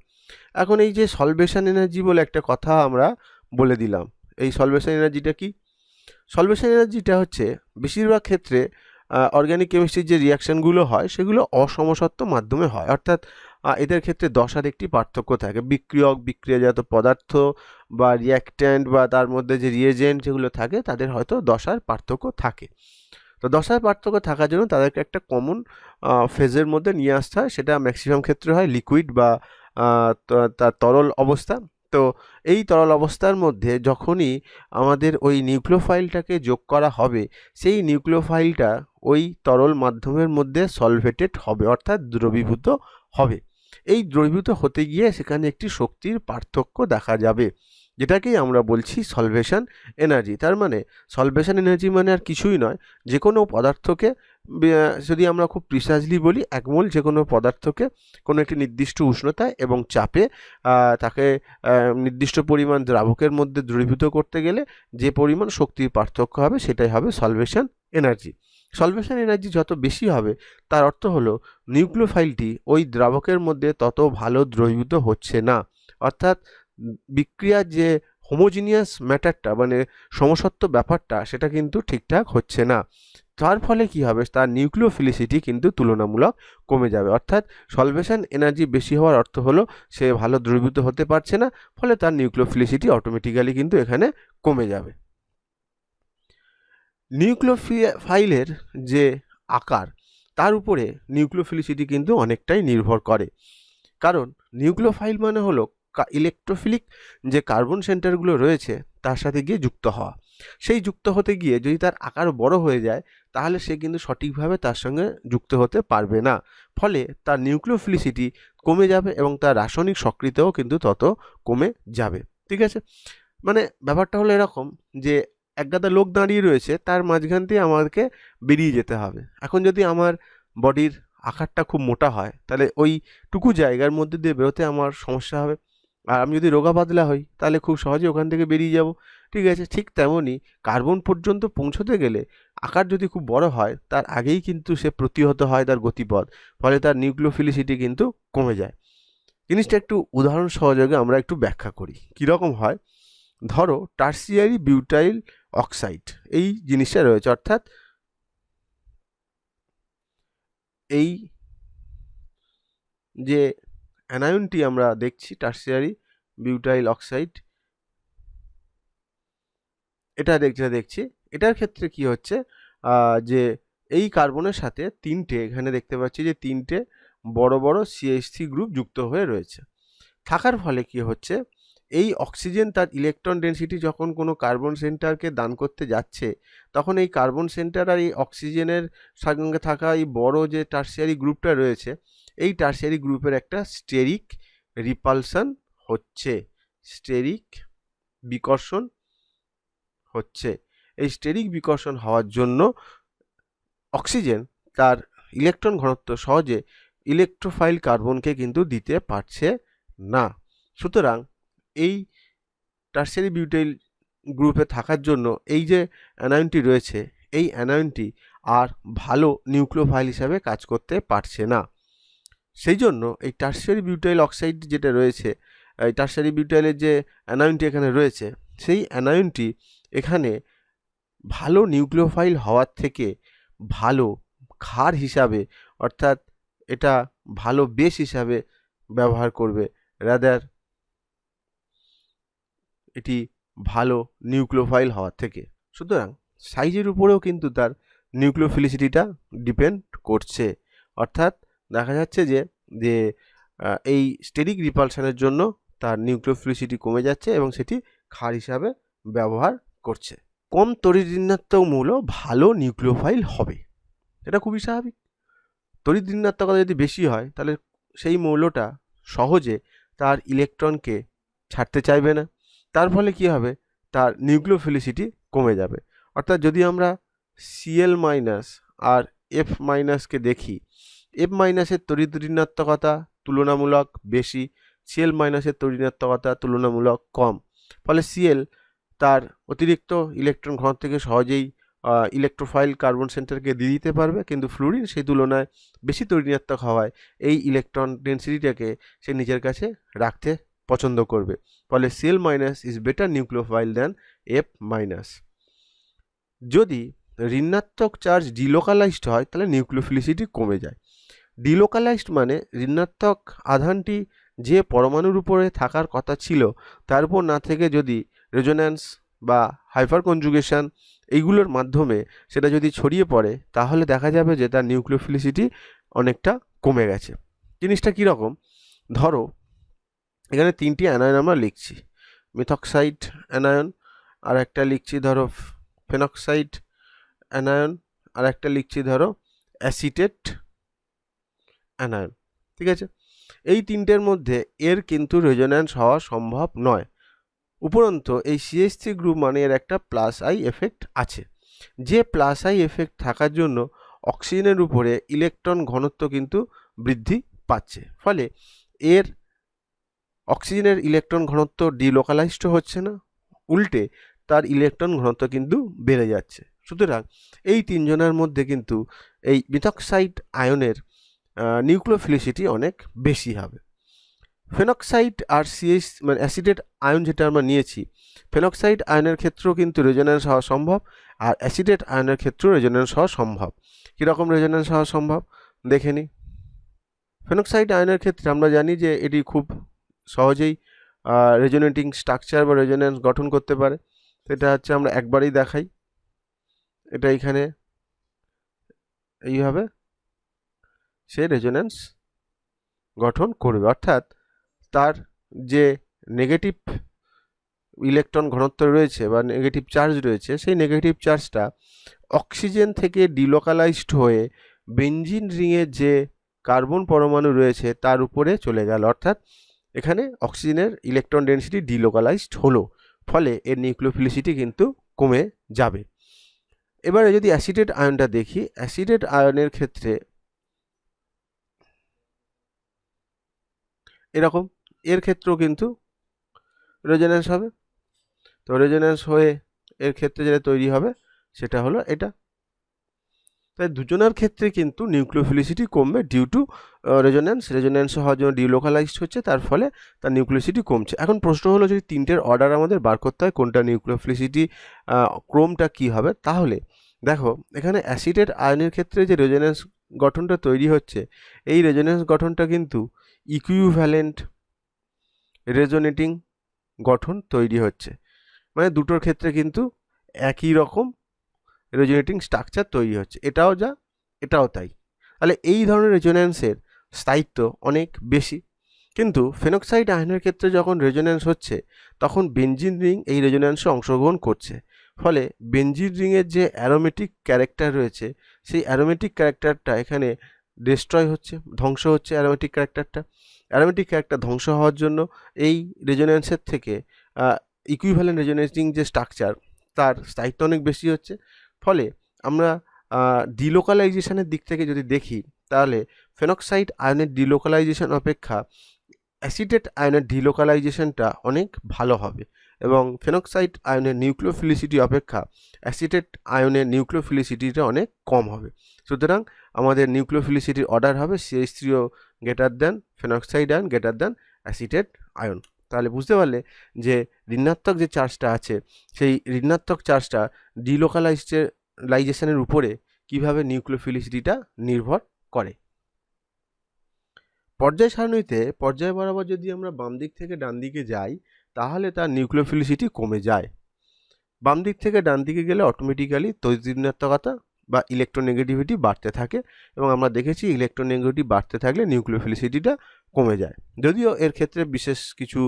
S1: এখন এই যে সলভেশন এনার্জি বলে একটা কথা আমরা বলে দিলাম, এই সলভেশন এনার্জিটা কি? সলভেশন এনার্জিটা হচ্ছে বেশিরভাগ ক্ষেত্রে অর্গ্যানিক কেমিস্ট্রির যে রিয়াকশানগুলো হয় সেগুলো অসমসত্ব মাধ্যমে হয়। অর্থাৎ এদের ক্ষেত্রে দশার একটি পার্থক্য থাকে। বিক্রিয়ক, বিক্রিয়াজাত পদার্থ বা রিয়াক্ট্যান্ট বা তার মধ্যে যে রিয়েজেন্ট যেগুলো থাকে তাদের হয়তো দশার পার্থক্য থাকে। তো দশার পার্থক্য থাকার জন্য তাদেরকে একটা কমন ফেজের মধ্যে নিয়ে আসতে হয়। সেটা ম্যাক্সিমাম ক্ষেত্রে হয় লিকুইড বা তার তরল অবস্থা। তো এই তরল অবস্থার মধ্যে যখনই আমাদের ওই নিউক্লিওফাইলটাকে যোগ করা হবে, সেই নিউক্লিওফাইলটা ওই তরল মাধ্যমের মধ্যে সলভেটেড হবে, অর্থাৎ দ্রবীভূত হবে। এই দ্রবীভূত হতে গিয়ে সেখানে একটি শক্তির পার্থক্য দেখা যাবে, যেটাকেই আমরা বলছি সলভেশন এনার্জি। তার মানে সলভেশন এনার্জি মানে আর কিছুই নয়, যে কোনো পদার্থকে যদি আমরা খুব প্রিসাইজলি বলি, এক মোল যে কোনো পদার্থকে কোনো একটি নির্দিষ্ট উষ্ণতায় এবং চাপে তাকে নির্দিষ্ট পরিমাণ দ্রাবকের মধ্যে দ্রবীভূত করতে গেলে যে পরিমাণ শক্তির পার্থক্য হবে সেটাই হবে সলভেশন এনার্জি। সলভেশন এনার্জি যত বেশি হবে তার অর্থ হলো নিউক্লিওফাইলটি ওই দ্রাবকের মধ্যে তত ভালো দ্রবীভূত হচ্ছে না। অর্থাৎ বিক্রিয়ার যে হোমোজিনিয়াস ম্যাটারটা মানে সমসত্ব ব্যাপারটা সেটা কিন্তু ঠিকঠাক হচ্ছে না। তার ফলে কি হবে, তার নিউক্লিওফিলিসিটি কিন্তু তুলনামূলক কমে যাবে। অর্থাৎ সলভেশন এনার্জি বেশি হওয়ার অর্থ হলো সে ভালো দ্রবীভূত হতে পারছে না, ফলে তার নিউক্লিওফিলিসিটি অটোমেটিক্যালি কিন্তু এখানে কমে যাবে। নিউক্লিওফাইলের যে আকার তার উপরে নিউক্লিওফিলিসিটি কিন্তু অনেকটাই নির্ভর করে। কারণ নিউক্লিওফাইল মানে হলো ইলেকট্রোফিলিক যে কার্বন সেন্টারগুলো রয়েছে তার সাথে গিয়ে যুক্ত হওয়া। সেই যুক্ত হতে গিয়ে যদি তার আকার বড় হয়ে যায় তাহলে সে কিন্তু সঠিকভাবে তার সঙ্গে যুক্ত হতে পারবে না, ফলে তার নিউক্লিওফিলিসিটি কমে যাবে এবং তার রাসায়নিক সক্রিয়তাও কিন্তু তত কমে যাবে। ঠিক আছে, মানে ব্যাপারটা হলো এরকম যে একগাদা লোক দাঁড়িয়ে রয়েছে, তার মাঝখান দিয়ে আমাদেরকে বেরিয়ে যেতে হবে। এখন যদি আমার বডির আকারটা খুব মোটা হয় তাহলে ওইটুকু জায়গার মধ্যে দিয়ে বেরোতে আমার সমস্যা হবে। আর আমি যদি রোগা পাতলা হই তাহলে খুব সহজে ওখান থেকে বেরিয়ে যাব। ঠিক আছে, ঠিক তেমনই কার্বন পর্যন্ত পৌঁছতে গেলে আকার যদি খুব বড় হয় তার আগেই কিন্তু সে প্রতিহত হয় তার গতিপথ, ফলে তার নিউক্লিওফিলিসিটি কিন্তু কমে যায়। জিনিসটা একটু উদাহরণ সহযোগে আমরা একটু ব্যাখ্যা করি কীরকম হয়। ধরো টার্সিয়ারি বিউটাইল অক্সাইড এই জিনিসটা রয়েছে, অর্থাৎ এই যে অ্যানায়নটি আমরা দেখছি টার্সিয়ারি বিউটাইল অক্সাইড, এটা দেখছি এটার ক্ষেত্রে কি হচ্ছে যে এই কার্বনের সাথে এখানে দেখতে পাচ্ছি যে তিনটে বড় বড় CH3 গ্রুপ যুক্ত হয়ে রয়েছে। থাকার ফলে কি হচ্ছে, এই অক্সিজেন তার ইলেকট্রন ডেনসিটি যখন কোনো কার্বন সেন্টারকে দান করতে যাচ্ছে তখন এই কার্বন সেন্টার আর এই অক্সিজেনের সঙ্গে থাকা এই বড় যে টার্সিয়ারি গ্রুপটা রয়েছে, এই টার্সিয়ারি গ্রুপের একটা স্টেরিক রিপালশন হচ্ছে, স্টেরিক বিকর্ষণ হচ্ছে। এই স্টেরিক বিকর্ষণ হওয়ার জন্য অক্সিজেন তার ইলেকট্রন ঘনত্ব সহজে ইলেকট্রোফাইল কার্বনকে কিন্তু দিতে পারছে না। সুতরাং এই টারশিয়ারি বিউটাইল গ্রুপে থাকার জন্য এই যে অ্যানায়নটি রয়েছে, এই অ্যানায়নটি আর ভালো নিউক্লিওফাইল হিসাবে কাজ করতে পারছে না। সেই জন্য এই টারশিয়ারি বিউটাইল অক্সাইড যেটা রয়েছে, এই টারশিয়ারি বিউটাইলের যে অ্যানায়নটি এখানে রয়েছে, সেই অ্যানায়নটি এখানে ভালো নিউক্লিওফাইল হওয়ার থেকে ভালো ক্ষার হিসাবে, অর্থাৎ এটা ভালো বেস হিসাবে ব্যবহার করবে, রাদার এটি ভালো নিউক্লিওফাইল হওয়ার থেকে। সুতরাং সাইজের উপরেও কিন্তু তার নিউক্লিওফিলিসিটিটা ডিপেন্ড করছে। অর্থাৎ দেখা যাচ্ছে যে এই স্টেরিক রিপালশনের জন্য তার নিউক্লিওফিলিসিটি কমে যাচ্ছে এবং সেটি ক্ষার হিসাবে ব্যবহার করছে। কম তড়িৎ-ঋণাত্মক মৌল ভালো নিউক্লিওফাইল হবে, এটা খুবই স্বাভাবিক। তড়িৎ-ঋণাত্মকতা যদি বেশি হয় তাহলে সেই মৌলটা সহজে তার ইলেকট্রনকে ছাড়তে চাইবে না, তার ফলে কি হবে, তার নিউক্লিওফিলিসিটি কমে যাবে। অর্থাৎ যদি আমরা Cl- আর F- দেখি, F- তড়িৎ ঋণাত্মকতা তুলনামূলক বেশি, Cl- তড়িৎ ঋণাত্মকতা তুলনামূলক কম। ফলে Cl তার অতিরিক্ত ইলেকট্রন ঘনত্বকে সহজেই ইলেকট্রোফাইল কার্বন সেন্টারকে দিয়ে দিতে পারবে, কিন্তু ফ্লুরিন সেই তুলনায় বেশি তড়িৎ ঋণাত্মক হওয়ায় এই ইলেকট্রন ডেন্সিটিটাকে সে নিজের কাছে রাখতে পছন্দ করবে। ফলে Cl- is better nucleophile than F-। যদি ঋণাত্মক চার্জ ডিলোকালাইজড হয় তাহলে নিউক্লিওফিলিসিটি কমে যায়। ডিলোকালাইজড মানে ঋণাত্মক আধানটি যে পরমাণুর উপরে থাকার কথা ছিল তার উপর না থেকে যদি রেজোন্যান্স বা হাইপার কনজুগেশন এইগুলোর মাধ্যমে সেটা যদি ছড়িয়ে পড়ে, তাহলে দেখা যাবে যে তার নিউক্লিওফিলিসিটি অনেকটা কমে গেছে। জিনিসটা কীরকম, ধরো এখানে তিনটি অ্যানায়ন আমরা লিখছি, মিথক্সাইড অ্যানায়ন, আর একটা লিখছি ধরো ফেনক্সাইড অ্যানায়ন, আর একটা লিখছি ধরো অ্যাসিটেট অ্যানায়ন। ঠিক আছে, এই তিনটের মধ্যে এর কিন্তু রেজোন্যান্স হওয়া সম্ভব নয়। উপরন্তু এই CH3 গ্রুপ মানে এর একটা প্লাস আই এফেক্ট আছে, যে প্লাস আই এফেক্ট থাকার জন্য অক্সিজেনের উপরে ইলেকট্রন ঘনত্ব কিন্তু বৃদ্ধি পাচ্ছে। ফলে এর অক্সিজেনের ইলেকট্রন ঘনত্ব ডিলোকালাইজড হচ্ছে না, উল্টে তার ইলেকট্রন ঘনত্ব কিন্তু বেড়ে যাচ্ছে। সুতরাং এই তিনজনের মধ্যে কিন্তু এই মিথক্সাইড আয়নের নিউক্লিওফিলিসিটি অনেক বেশি হবে। ফেনক্সাইড আর CH মানে অ্যাসিডেট আয়ন যেটা আমরা নিয়েছি, ফেনক্সাইড আয়নের ক্ষেত্রেও কিন্তু রেজোন্যান্স হওয়া সম্ভব, আর অ্যাসিডেট আয়নের ক্ষেত্রেও রেজোন্যান্স হওয়া সম্ভব। কীরকম রেজোন্যান্স হওয়া সম্ভব দেখে নিই। ফেনক্সাইড আয়নের ক্ষেত্রে আমরা জানি যে এটি খুব সহজেই রেজোনেটিং স্ট্রাকচার বা রেজোন্যান্স গঠন করতে পারে। এটা হচ্ছে আমরা একবারেই দেখাই, এটা এখানে এইভাবে সে রেজোন্যান্স গঠন করবে, অর্থাৎ তার যে নেগেটিভ ইলেকট্রন ঘনত্ব রয়েছে বা নেগেটিভ চার্জ রয়েছে, সেই নেগেটিভ চার্জটা অক্সিজেন থেকে ডিলোকালাইজড হয়ে বেনজিন রিংয়ের যে কার্বন পরমাণু রয়েছে তার উপরে চলে গেল, অর্থাৎ এখানে অক্সিজেনের ইলেকট্রন ডেন্সিটি ডিলোকালাইজড হলো, ফলে এর নিউক্লিওফিলিসিটি কিন্তু কমে যাবে। এবারে যদি অ্যাসিডেট আয়নটা দেখি, অ্যাসিডেট আয়নের ক্ষেত্রে এরকম, এর ক্ষেত্রেও কিন্তু রেজোন্যান্স হবে। তো রেজোন্যান্স হয়ে এর ক্ষেত্রে যেটা তৈরি হবে সেটা হলো এটা। তাই দুজনের ক্ষেত্রে কিন্তু নিউক্লিওফিলিসিটি কমবে ডিউ টু রেজোন্যান্স হওয়ার জন্য ডিলোকালাইজড হচ্ছে, তার ফলে তার নিউক্লিওসিটি কমছে। এখন প্রশ্ন হলো যদি তিনটের অর্ডার আমাদের বার করতে হয় কোনটা নিউক্লিওফিলিসিটি ক্রমটা কি হবে, তাহলে দেখো এখানে অ্যাসিডেট আয়নের ক্ষেত্রে যে রেজোন্যান্স গঠনটা তৈরি হচ্ছে, এই রেজোন্যান্স গঠনটা কিন্তু ইকুইভ্যালেন্ট রেজোনেটিং গঠন তৈরি হচ্ছে, মানে দুটোর ক্ষেত্রে কিন্তু একই রকম রেজোনেটিং স্ট্রাকচার তৈরি হচ্ছে, এটাও যা এটাও তাই। তাহলে এই ধরনের রেজোন্যান্সের স্থায়িত্ব অনেক বেশি। কিন্তু ফেনক্সাইড আয়নের ক্ষেত্রে যখন রেজোন্যান্স হচ্ছে তখন বেনজিন রিং এই রেজোন্যান্সে অংশগ্রহণ করছে, ফলে বেনজিন রিংয়ের যে অ্যারোমেটিক ক্যারেক্টার রয়েছে সেই অ্যারোমেটিক ক্যারেক্টারটা এখানে ডিস্ট্রয় হচ্ছে, ধ্বংস হচ্ছে। অ্যারোমেটিক ক্যারেক্টার ধ্বংস হওয়ার জন্য এই রেজোন্যান্সের থেকে ইকুইভ্যালেন্ট রেজোনেটিং যে স্ট্রাকচার তার স্থায়িত্ব অনেক বেশি হচ্ছে। ফলে আমরা ডিলোকালাইজেশনের দিক থেকে যদি দেখি তাহলে ফেনক্সাইড আয়নের ডিলোকালাইজেশন অপেক্ষা অ্যাসিটেট আয়নের ডিলোকালাইজেশনটা অনেক ভালো হবে এবং ফেনক্সাইড আয়নের নিউক্লিওফিলিসিটি অপেক্ষা অ্যাসিটেট আয়নের নিউক্লিওফিলিসিটিটা অনেক কম হবে। সুতরাং আমাদের নিউক্লিওফিলিসিটির অর্ডার হবে CH3O greater than phenoxide ion greater than acetate ion. তাহলে বুঝতে পারলে যে ঋণাত্মক যে চার্জটা আছে সেই ঋণাত্মক চার্জটা ডিলোকালাইজেশনের উপরে কিভাবে নিউক্লিওফিলিসিটিটা নির্ভর করে। পর্যায় সারণীতে পর্যায় বরাবর যদি আমরা বাম দিক থেকে ডান দিকে যাই তাহলে তার নিউক্লিওফিলিসিটি কমে যায়। বাম দিক থেকে ডান দিকে গেলে অটোমেটিক্যালি তড়িৎ-ঋণাত্মকতা বা ইলেকট্রোনেগেটিভিটি বাড়তে থাকে এবং আমরা দেখেছি ইলেকট্রোনেগেটিভিটি বাড়তে থাকলে নিউক্লিওফিলিসিটিটা কমে যায়। যদিও এর ক্ষেত্রে বিশেষ কিছু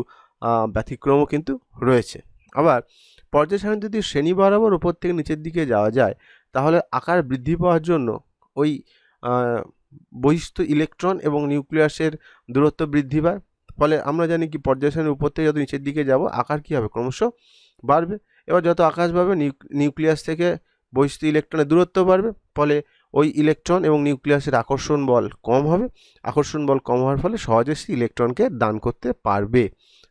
S1: ব্যতিক্রমও কিন্তু রয়েছে। আবার পর্যায় সারণী যদি শ্রেণী বরাবর উপর থেকে নিচের দিকে যাওয়া যায় তাহলে আকার বৃদ্ধি পাওয়ার জন্য ওই বহিস্থ ইলেকট্রন এবং নিউক্লিয়াসের দূরত্ব বৃদ্ধি পায়। ফলে আমরা জানি কি পর্যায় সারণীর উপর থেকে যত নিচের দিকে যাব আকার কী হবে, ক্রমশ বাড়বে। এবার যত আকার বাড়বে নিউক্লিয়াস থেকে বহিস্থ ইলেকট্রনের দূরত্ব বাড়বে, ফলে ওই ইলেকট্রন এবং নিউক্লিয়াসের আকর্ষণ বল কম হবে। আকর্ষণ বল কম হওয়ার ফলে সহজে সে ইলেকট্রনকে দান করতে পারবে।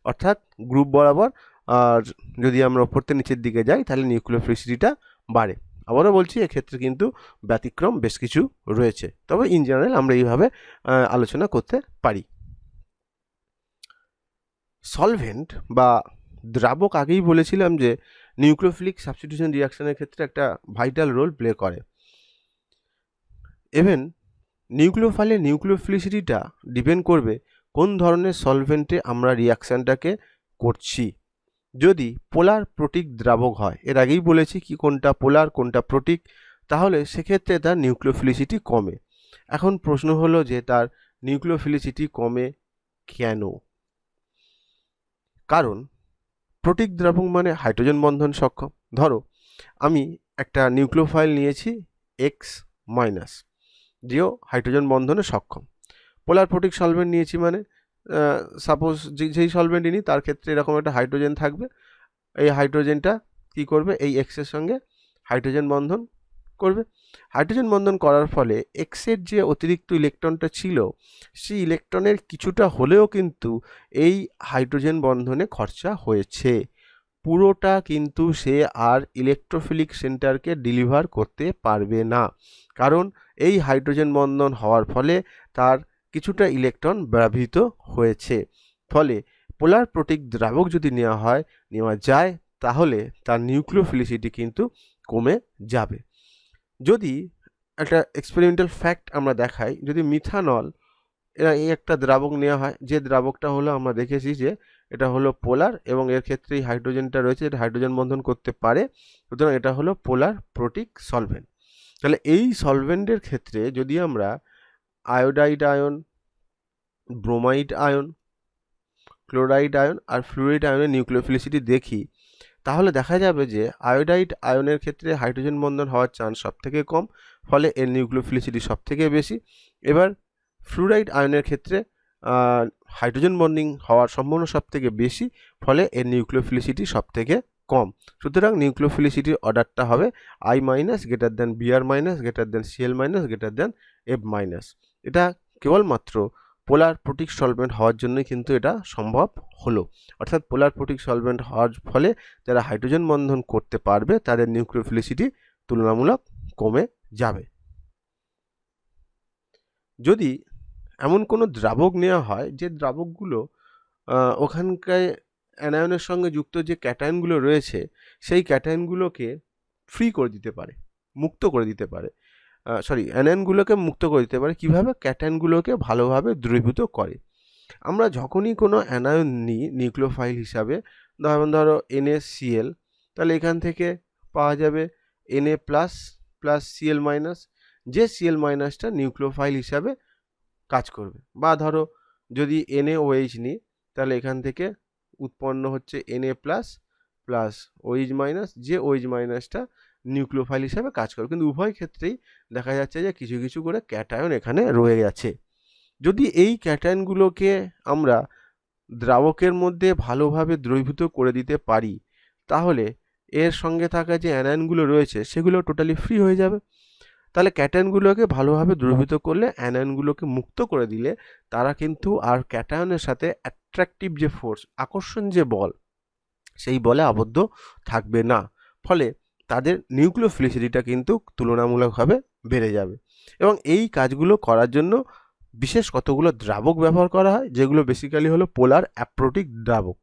S1: অর্থাৎ গ্রুপ বরাবর আর যদি আমরা ওপর থেকে নিচের দিকে যাই তাহলে নিউক্লিওফিলিসিটিটা বাড়ে। আবারও বলছি এক্ষেত্রে কিন্তু ব্যতিক্রম বেশ কিছু রয়েছে, তবে ইন জেনারেল আমরা এইভাবে আলোচনা করতে পারি। সলভেন্ট বা দ্রাবক আগেই বলেছিলাম যে নিউক্লিওফিলিক সাবস্টিটিউশন রিয়াকশনের ক্ষেত্রে একটা ভাইটাল রোল প্লে করে। ইভেন নিউক্লিওফাইলের নিউক্লিওফিলিসিটিটা ডিপেন্ড করবে কোন ধরনের সলভেন্টে আমরা রিয়াকশানটাকে করছি। যদি পোলার প্রোটিক দ্রাবক হয়, এর আগেই বলেছি কি কোনটা পোলার কোনটা প্রোটিক, তাহলে সেক্ষেত্রে তার নিউক্লিওফিলিসিটি কমে। এখন প্রশ্ন হলো যে তার নিউক্লিওফিলিসিটি কমে কেন? কারণ প্রোটিক দ্রাবক মানে হাইড্রোজেন বন্ধন সক্ষম। ধরো আমি একটা নিউক্লিওফাইল নিয়েছি X-, যেও হাইড্রোজেন বন্ধনে সক্ষম। পোলার প্রোটিক সলভেন্ট নিয়েছি মানে সাপোজ যেই সলভেন্টই নিই তার ক্ষেত্রে এরকম একটা হাইড্রোজেন থাকবে। এই হাইড্রোজেনটা কি করবে, এই এক্সের সঙ্গে হাইড্রোজেন বন্ধন করবে। হাইড্রোজেন বন্ধন করার ফলে এক্সের যে অতিরিক্ত ইলেকট্রনটা ছিল সেই ইলেকট্রনের কিছুটা হলেও কিন্তু এই হাইড্রোজেন বন্ধনে খরচা হয়েছে। পুরোটা কিন্তু সে আর ইলেকট্রোফিলিক সেন্টারকে ডেলিভার করতে পারবে না, কারণ এই হাইড্রোজেন বন্ধন হওয়ার ফলে তার কিছুটা ইলেকট্রন ব্যবহৃত হয়েছে। ফলে পোলার প্রোটিক দ্রাবক যদি নেওয়া যায় তাহলে তার নিউক্লিওফিলিসিটি কিন্তু কমে যাবে। যদি একটা এক্সপেরিমেন্টাল ফ্যাক্ট আমরা দেখাই, যদি মিথানল এই একটা দ্রাবক নেওয়া হয়, যে দ্রাবকটা হলো আমরা দেখেছি যে এটা হলো পোলার এবং এর ক্ষেত্রে এই হাইড্রোজেনটা রয়েছে, এটা হাইড্রোজেন বন্ধন করতে পারে, সুতরাং এটা হলো পোলার প্রোটিক সলভেন্ট। তাহলে এই সলভেন্টের ক্ষেত্রে যদি আমরা iodide ion, bromide ion, chloride ion আর ফ্লুইড আয়নের নিউক্লিওফিলিসিটি দেখি তাহলে দেখা যাবে যে আয়োডাইড আয়নের ক্ষেত্রে হাইড্রোজেন বন্ধন হওয়ার চান্স সবথেকে কম, ফলে এর নিউক্লিওফিলিসিটি সবথেকে বেশি। এবার ফ্লুরাইড আয়নের ক্ষেত্রে হাইড্রোজেন বন্ডিং হওয়ার সম্ভাবনা সবথেকে বেশি, ফলে এর নিউক্লিওফিলিসিটি সবথেকে কম। সুতরাং নিউক্লিওফিলিসিটির অর্ডারটা হবে I- greater than Br- greater than Cl- greater than F-। এটা কেবলমাত্র পোলার প্রোটিক সলভেন্ট হওয়ার জন্যই কিন্তু এটা সম্ভব হলো। অর্থাৎ পোলার প্রোটিক সলভেন্ট হওয়ার ফলে যারা হাইড্রোজেন বন্ধন করতে পারবে তাদের নিউক্লিওফিলিসিটি তুলনামূলক কমে যাবে। যদি এমন কোনো দ্রাবক নেওয়া হয় যে দ্রাবকগুলো ওখানকার অ্যানায়নের সঙ্গে যুক্ত যে ক্যাটায়নগুলো রয়েছে সেই ক্যাটায়নগুলোকে ফ্রি করে দিতে পারে, মুক্ত করে দিতে পারে, অ্যানায়নগুলোকে মুক্ত করে দিতে পারে। কীভাবে? ক্যাটায়নগুলোকে ভালোভাবে দ্রবীভূত করে। আমরা যখনই কোনো অ্যানায়ন নিই নিউক্লিওফাইল হিসাবে, ধরো NaCl, তাহলে এখান থেকে পাওয়া যাবে Na plus plus Cl minus, যে Cl মাইনাসটা নিউক্লিওফাইল হিসাবে কাজ করবে। বা ধরো যদি NaOH নিই তাহলে এখান থেকে উৎপন্ন হচ্ছে Na plus plus OH minus, যে OH মাইনাসটা নিউক্লিওফাইল হিসাবে কাজ করবে। কিন্তু উভয় ক্ষেত্রেই দেখা যাচ্ছে যে কিছু কিছু করে ক্যাটায়ন এখানে রয়ে গেছে। যদি এই ক্যাটায়নগুলোকে আমরা দ্রাবকের মধ্যে ভালোভাবে দ্রবীভূত করে দিতে পারি তাহলে এর সঙ্গে থাকা যে অ্যানায়নগুলো রয়েছে সেগুলো টোটালি ফ্রি হয়ে যাবে। তাহলে ক্যাটায়নগুলোকে ভালোভাবে দ্রবীভূত করলে, অ্যানায়নগুলোকে মুক্ত করে দিলে তারা কিন্তু আর ক্যাটায়নের সাথে অ্যাট্রাকটিভ যে ফোর্স, আকর্ষণ যে বল, সেই বলে আবদ্ধ থাকবে না। ফলে তাদের নিউক্লিওফিলিসিটিটা কিন্তু তুলনামূলকভাবে বেড়ে যাবে। এবং এই কাজগুলো করার জন্য বিশেষ কতগুলো দ্রাবক ব্যবহার করা হয়, যেগুলো বেসিক্যালি হলো পোলার অ্যাপ্রোটিক দ্রাবক।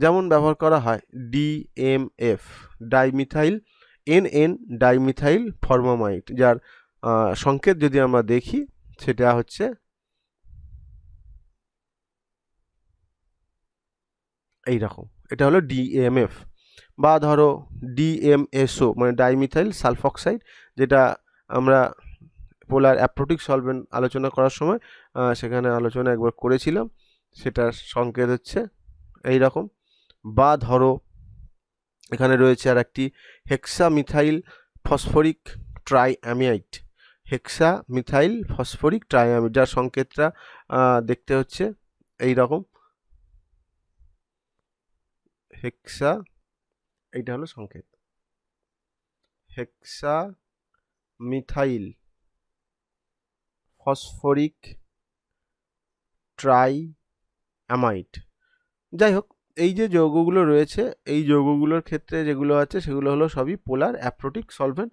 S1: যেমন ব্যবহার করা হয় DMF, ডাইমিথাইল NN ডাইমিথাইল ফর্মামাইড, যার সংকেত যদি আমরা দেখি সেটা হচ্ছে এই রকম, এটা হলো DMF। বা ধরো DMSO মানে ডাইমিথাইল সালফক্সাইড, যেটা আমরা পোলার অ্যাপ্রোটিক সলভেন্ট আলোচনা করার সময় সেখানে আলোচনা একবার করেছিলাম, সেটার সংকেত হচ্ছে এই রকম। বা ধরো এখানে রয়েছে আর একটি হেক্সামিথাইল ফসফরিক ট্রাইঅ্যামিড, হেক্সামিথাইল ফসফরিক ট্রাইঅ্যামিড, যার সংকেতটা দেখতে হচ্ছে এই রকম, হেক্সা, এইটা হলো সংকেত, হেক্সামিথাইল ফসফরিক ট্রাইঅ্যামাইড। যাই হোক, এই যে যৌগগুলো রয়েছে, এই যৌগগুলোর ক্ষেত্রে যেগুলো আছে সেগুলো হলো সবই পোলার অ্যাপ্রোটিক সলভেন্ট।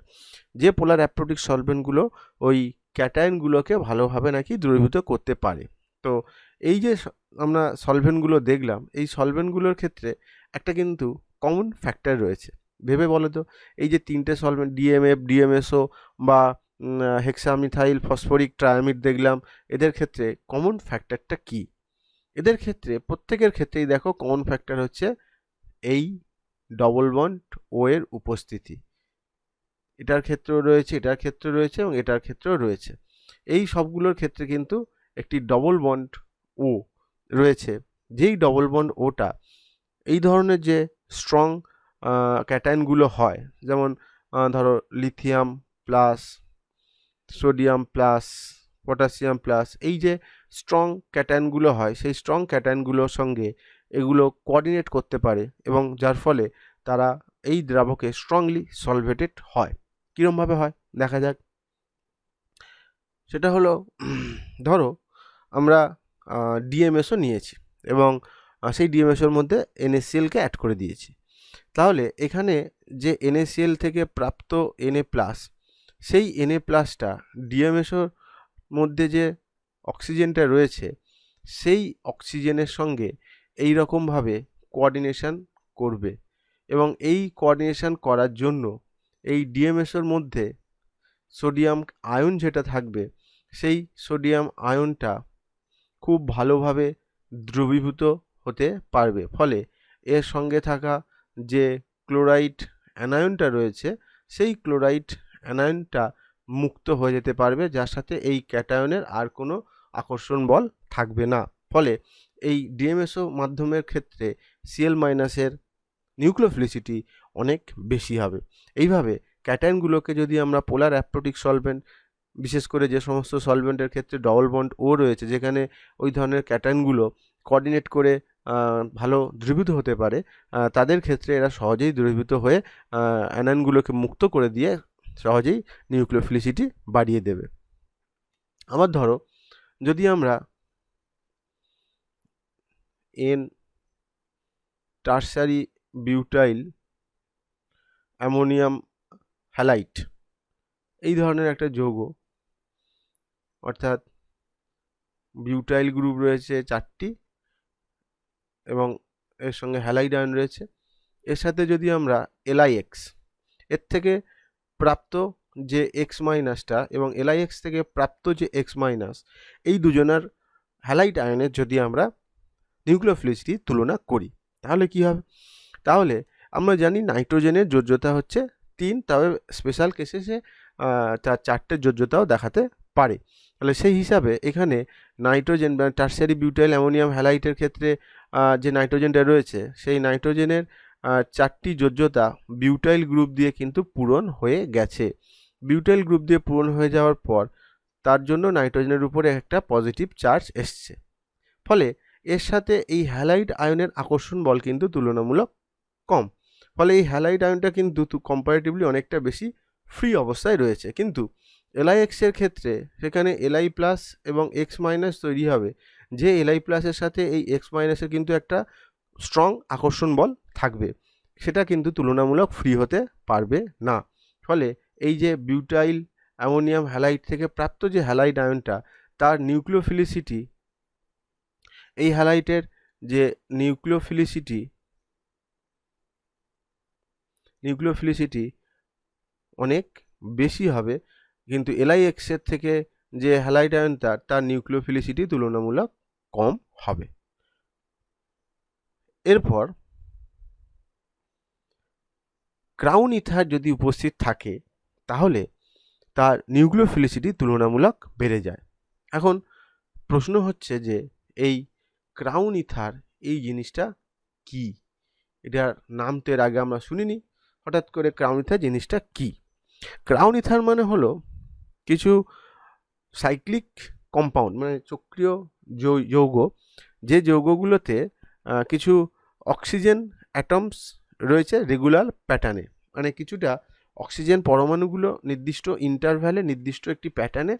S1: যে পোলার অ্যাপ্রোটিক সলভেন্টগুলো ওই ক্যাটায়নগুলোকে ভালোভাবে নাকি দ্রবীভূত করতে পারে। তো এই যে আমরা সলভেন্টগুলো দেখলাম, এই সলভেন্টগুলোর ক্ষেত্রে একটা কিন্তু কমন ফ্যাক্টর রয়েছে। ভেবে বলো তো, এই যে তিনটে সলভেন্ট DMF, DMSO বা হেক্সামিথাইল ফসফরিক ট্রাইঅ্যামিড দেখলাম, এদের ক্ষেত্রে কমন ফ্যাক্টরটা কী? এদের ক্ষেত্রে প্রত্যেকের ক্ষেত্রেই দেখো কমন ফ্যাক্টর হচ্ছে এই ডবল বন্ড ও এর উপস্থিতি। এটার ক্ষেত্রেও রয়েছে, এটার ক্ষেত্রে রয়েছে এবং এটার ক্ষেত্রেও রয়েছে। এই সবগুলোর ক্ষেত্রে কিন্তু একটি ডবল বন্ড ও রয়েছে, যেই ডবল বন্ড ওটা এই ধরনের যে স্ট্রং ক্যাটায়নগুলো হয়, যেমন ধরো lithium plus, sodium plus, potassium plus, এই যে স্ট্রং ক্যাটায়নগুলো হয়, সেই স্ট্রং ক্যাটায়নগুলোর সঙ্গে এগুলো কোঅর্ডিনেট করতে পারে এবং যার ফলে তারা এই দ্রাবকে স্ট্রংলি সলভেটেড হয়। কীরমভাবে হয় দেখা যাক। সেটা হলো ধরো আমরা DMSO নিয়েছি এবং সেই DMSOর মধ্যে NaCl-কে অ্যাড করে দিয়েছি। তাহলে এখানে যে NaCl থেকে প্রাপ্ত Na+, সেই Na+টা DMSOর মধ্যে যে অক্সিজেনটা রয়েছে, সেই অক্সিজেনের সঙ্গে এই রকমভাবে কোঅর্ডিনেশন করবে এবং এই কোঅর্ডিনেশন করার জন্য এই DMSOর মধ্যে সোডিয়াম আয়ন যেটা থাকবে, সেই সোডিয়াম আয়নটা খুব ভালোভাবে দ্রবীভূত হতে পারবে। ফলে এর সঙ্গে থাকা যে ক্লোরাইড অ্যানায়নটা রয়েছে, সেই ক্লোরাইড অ্যানায়নটা মুক্ত হয়ে যেতে পারবে, যার সাথে এই ক্যাটায়নের আর কোনো আকর্ষণ বল থাকবে না। ফলে এই DMSO মাধ্যমের ক্ষেত্রে Cl- এর নিউক্লিওফিলিসিটি অনেক বেশি হবে। এইভাবে ক্যাটায়নগুলোকে যদি আমরা পোলার অ্যাপ্রোটিক সলভেন্ট, বিশেষ করে যে সমস্ত সলভেন্টের ক্ষেত্রে ডবল বন্ড ও রয়েছে, যেখানে ওই ধরনের ক্যাটায়নগুলো কোঅর্ডিনেট করে ভালো দ্রবীভূত হতে পারে, তাদের ক্ষেত্রে এরা সহজেই দ্রবীভূত হয়ে অ্যানায়নগুলোকে মুক্ত করে দিয়ে সহজেই নিউক্লিওফিলিসিটি বাড়িয়ে দেবে। আবার ধরো যদি আমরা টারশারি বিউটাইল অ্যামোনিয়াম হ্যালাইড, এই ধরনের একটা যৌগ, অর্থাৎ বিউটাইল গ্রুপ রয়েছে 4টি এবং এর সঙ্গে হ্যালাইড আয়ন রয়েছে, এর সাথে যদি আমরা LiX, এর থেকে প্রাপ্ত যে X- এবং LiX থেকে প্রাপ্ত যে X-, এই দুজনের হ্যালাইড আয়নের যদি আমরা নিউক্লিওফিলিসিটি তুলনা করি, তাহলে কি হবে? তাহলে আমরা জানি নাইট্রোজেনের যোজ্যতা হচ্ছে 3, তবে স্পেশাল কেসে সে তার 4টে যোজ্যতাও দেখাতে পারে। তাহলে সেই হিসাবে এখানে নাইট্রোজেন বা টারশারি বিউটাইল অ্যামোনিয়াম হ্যালাইডের ক্ষেত্রে যে নাইট্রোজেনটা রয়েছে, সেই নাইট্রোজেনের 4টি যোজ্যতা বিউটাইল গ্রুপ দিয়ে কিন্তু পূরণ হয়ে গেছে। বিউটাইল গ্রুপ দিয়ে পূরণ হয়ে যাওয়ার পর তার জন্য নাইট্রোজেনের উপরে একটা পজিটিভ চার্জ এসছে। ফলে এর সাথে এই হ্যালাইড আয়নের আকর্ষণ বল কিন্তু তুলনামূলক কম। ফলে এই হ্যালাইড আয়নটা কিন্তু কম্পারেটিভলি অনেকটা বেশি ফ্রি অবস্থায় রয়েছে। কিন্তু LiX-এর ক্ষেত্রে সেখানে Li প্লাস এবং X মাইনাস তৈরি হবে, যে Li প্লাসের সাথে এই X মাইনাসের কিন্তু একটা স্ট্রং আকর্ষণ বল থাকবে, সেটা কিন্তু তুলনামূলক ফ্রি হতে পারবে না। ফলে এই যে বিউটাইল অ্যামোনিয়াম হ্যালাইড থেকে প্রাপ্ত যে হ্যালাইড আয়নটা, তার নিউক্লিওফিলিসিটি, এই হ্যালাইটের যে নিউক্লিওফিলিসিটি অনেক বেশি হবে, কিন্তু LiX-এর থেকে যে হ্যালাইড আয়নটা, তার নিউক্লিওফিলিসিটি তুলনামূলক কম হবে। এরপর ক্রাউন ইথার যদি উপস্থিত থাকে তাহলে তার নিউক্লিওফিলিসিটি তুলনামূলক বেড়ে যায়। এখন প্রশ্ন হচ্ছে যে এই ক্রাউন ইথার এই জিনিসটা কি? এটার নাম তো এর আগে আমরা শুনিনি, হঠাৎ করে ক্রাউন ইথার জিনিসটা কি? ক্রাউন ইথার মানে হলো কিছু সাইক্লিক কম্পাউন্ড, মানে চক্রীয় যৌগ, যে যৌগগুলোতে কিছু অক্সিজেন অ্যাটমস রয়েছে রেগুলার প্যাটার্নে, মানে কিছুটা অক্সিজেন পরমাণুগুলো নির্দিষ্ট ইন্টারভ্যালে নির্দিষ্ট একটি প্যাটার্নে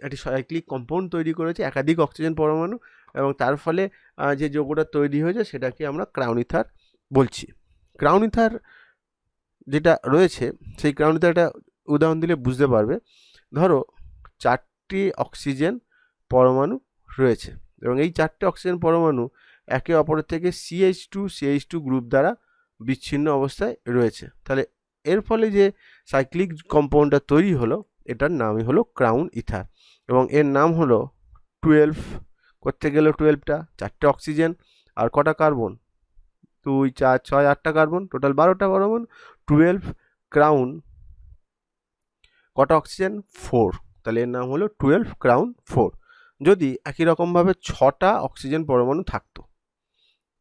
S1: একটি সাইক্লিক কম্পাউন্ড তৈরি করেছে, একাধিক অক্সিজেন পরমাণু, এবং তার ফলে যে যৌগটা তৈরি হয়েছে সেটাকে আমরা ক্রাউন ইথার বলছি। ক্রাউন ইথার যেটা রয়েছে, সেই ক্রাউন ইথার একটা উদাহরণ দিলে বুঝতে পারবে। ধরো 4টি অক্সিজেন পরমাণু রয়েছে এবং এই 4টে অক্সিজেন পরমাণু একে অপরের থেকে CH2 গ্রুপ দ্বারা বিচ্ছিন্ন অবস্থায় রয়েছে। তাহলে এর ফলে যে সাইক্লিক কম্পাউন্ডটা তৈরি হলো, এটার নামই হলো ক্রাউন ইথার, এবং এর নাম হলো 12। করতে গেল 12টা, 4টে অক্সিজেন আর কটা কার্বন, 2 4 6 8টা কার্বন, টোটাল 12টা পরমাণু, 12 ক্রাউন, কটা অক্সিজেন 4, তাহলে এর নাম হলো 12 ক্রাউন 4। যদি একই রকমভাবে 6টা অক্সিজেন পরমাণু থাকতো,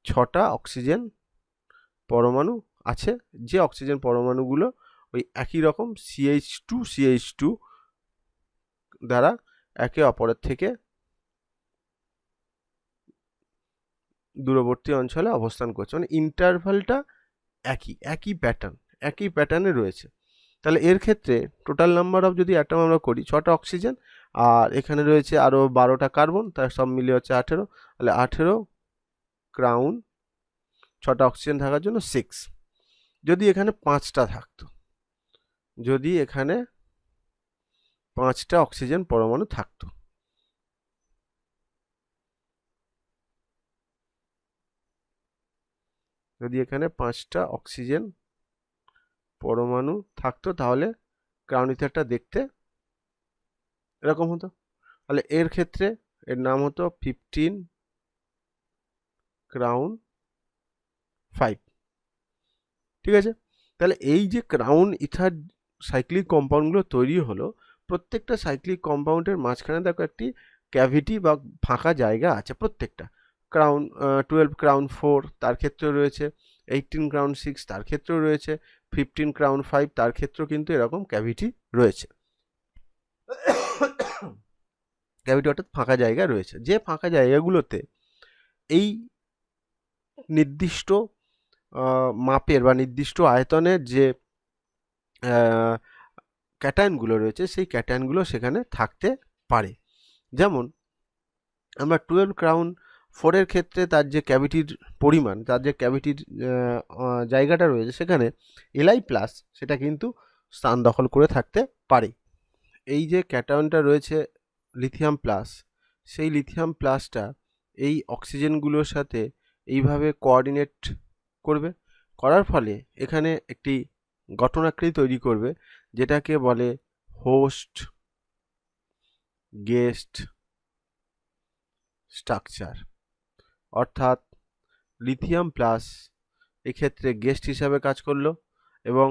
S1: 6টা অক্সিজেন পরমাণু আছে, যে অক্সিজেন পরমাণুগুলো ওই একই রকম CH2 দ্বারা একে অপরের থেকে দূরবর্তী অঞ্চলে অবস্থান করছে, মানে ইন্টারভালটা একই প্যাটার্নে রয়েছে। তাহলে এর ক্ষেত্রে টোটাল নাম্বার অফ যদি অ্যাটম আমরা করি, 6টা অক্সিজেন আর এখানে রয়েছে আরও 12টা কার্বন, তার সব মিলিয়ে হচ্ছে 18। তাহলে 18 ক্রাউন, 6টা অক্সিজেন থাকার জন্য 6। যদি এখানে 5টা থাকতো, যদি এখানে 5টা অক্সিজেন পরমাণু থাকতো, যদি এখানে 5টা অক্সিজেন পরমাণু থাকতো, তাহলে ক্রাউন ইথারটা দেখতে এরকম হতো। তাহলে এর ক্ষেত্রে এর নাম হতো 15 ক্রাউন 5। ঠিক আছে, তাহলে এই যে ক্রাউন ইথার সাইক্লিক কম্পাউন্ডগুলো তৈরি হলো, প্রত্যেকটা সাইক্লিক কম্পাউন্ডের মাঝখানে দেখো একটি ক্যাভিটি বা ফাঁকা জায়গা আছে প্রত্যেকটা। ক্রাউন 12 ক্রাউন 4 তার ক্ষেত্রেও রয়েছে, 18 ক্রাউন 6 তার ক্ষেত্রেও রয়েছে, 15 ক্রাউন 5 তার ক্ষেত্রেও কিন্তু এরকম ক্যাভিটি রয়েছে। ক্যাভিটি অর্থাৎ ফাঁকা জায়গা রয়েছে, যে ফাঁকা জায়গাগুলোতে এই নির্দিষ্ট মাপের বা নির্দিষ্ট আয়তনের যে ক্যাটায়নগুলো রয়েছে, সেই ক্যাটায়নগুলো সেখানে থাকতে পারে। যেমন আমরা 12 ক্রাউন 4-এর ক্ষেত্রে তার যে ক্যাভিটির পরিমাণ, তার যে ক্যাভিটির জায়গাটা রয়েছে, সেখানে Li প্লাস সেটা কিন্তু স্থান দখল করে থাকতে পারে। এই যে ক্যাটায়নটা রয়েছে লিথিয়াম প্লাস, সেই লিথিয়াম প্লাসটা এই অক্সিজেনগুলোর সাথে এইভাবে কোঅর্ডিনেট করবে, করার ফলে এখানে একটি গঠনাকৃতি তৈরি করবে, যেটাকে বলে হোস্ট গেস্ট স্ট্রাকচার। অর্থাৎ লিথিয়াম প্লাস এক্ষেত্রে গেস্ট হিসাবে কাজ করলো এবং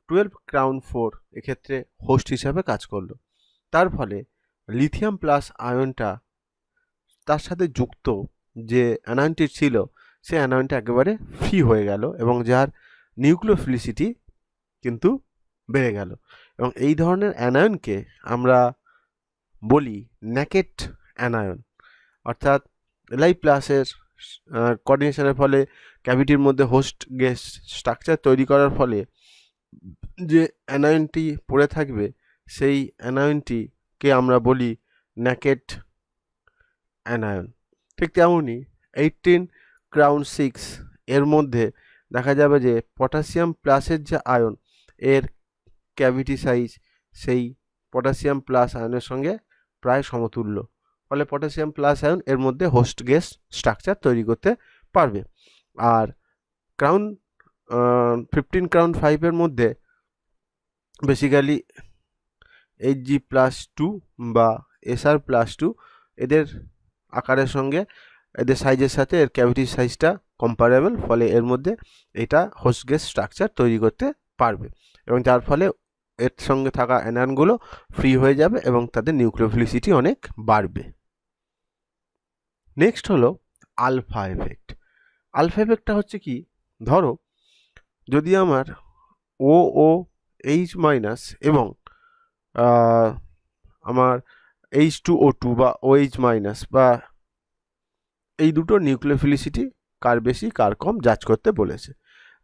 S1: 12 ক্রাউন 4 এক্ষেত্রে হোস্ট হিসাবে কাজ করলো। তার ফলে লিথিয়াম প্লাস আয়নটা তার সাথে যুক্ত যে অ্যানায়নটি ছিল, সেই অ্যানায়নটা একেবারে ফ্রি হয়ে গেল এবং যার নিউক্লিওফিলিসিটি কিন্তু বেড়ে গেল। এবং এই ধরনের অ্যানায়নকে আমরা বলি নেকেট অ্যানায়ন। অর্থাৎ Li প্লাসের কোঅর্ডিনেশনের ফলে ক্যাভিটির মধ্যে হোস্ট গ্যাস স্ট্রাকচার তৈরি করার ফলে যে অ্যানায়নটি পড়ে থাকবে সেই অ্যানায়নটিকে আমরা বলি নেকেড অ্যানায়ন। ঠিক তেমনই 18 ক্রাউন 6 এর মধ্যে দেখা যাবে যে পটাশিয়াম প্লাসের যে আয়ন এর ক্যাভিটি সাইজ সেই পটাশিয়াম প্লাস আয়নের সঙ্গে প্রায় সমতুল্য, ফলে পটাশিয়াম প্লাস আয়ন এর মধ্যে হোস্ট গ্যাস স্ট্রাকচার তৈরি করতে পারবে। আর ক্রাউন 15 ক্রাউন 5 এর মধ্যে বেসিক্যালি Hg+2 বা Sr+2 এদের আকারের সঙ্গে এদের সাইজের সাথে এর ক্যাভিটি সাইজটা কম্পারেবল, ফলে এর মধ্যে এটা হোস্ট গ্যাস স্ট্রাকচার তৈরি করতে পারবে এবং যার ফলে এর সঙ্গে থাকা অ্যানায়নগুলো ফ্রি হয়ে যাবে এবং তাদের নিউক্লিওফিলিসিটি অনেক বাড়বে। নেক্সট হলো আলফা এফেক্ট। আলফা এফেক্টটা হচ্ছে কি, ধরো যদি আমার OOH- এবং আমার H2O2 বা OH- বা এই দুটো নিউক্লিওফিলিসিটি কার বেশি কার কম জাজ করতে বলেছে।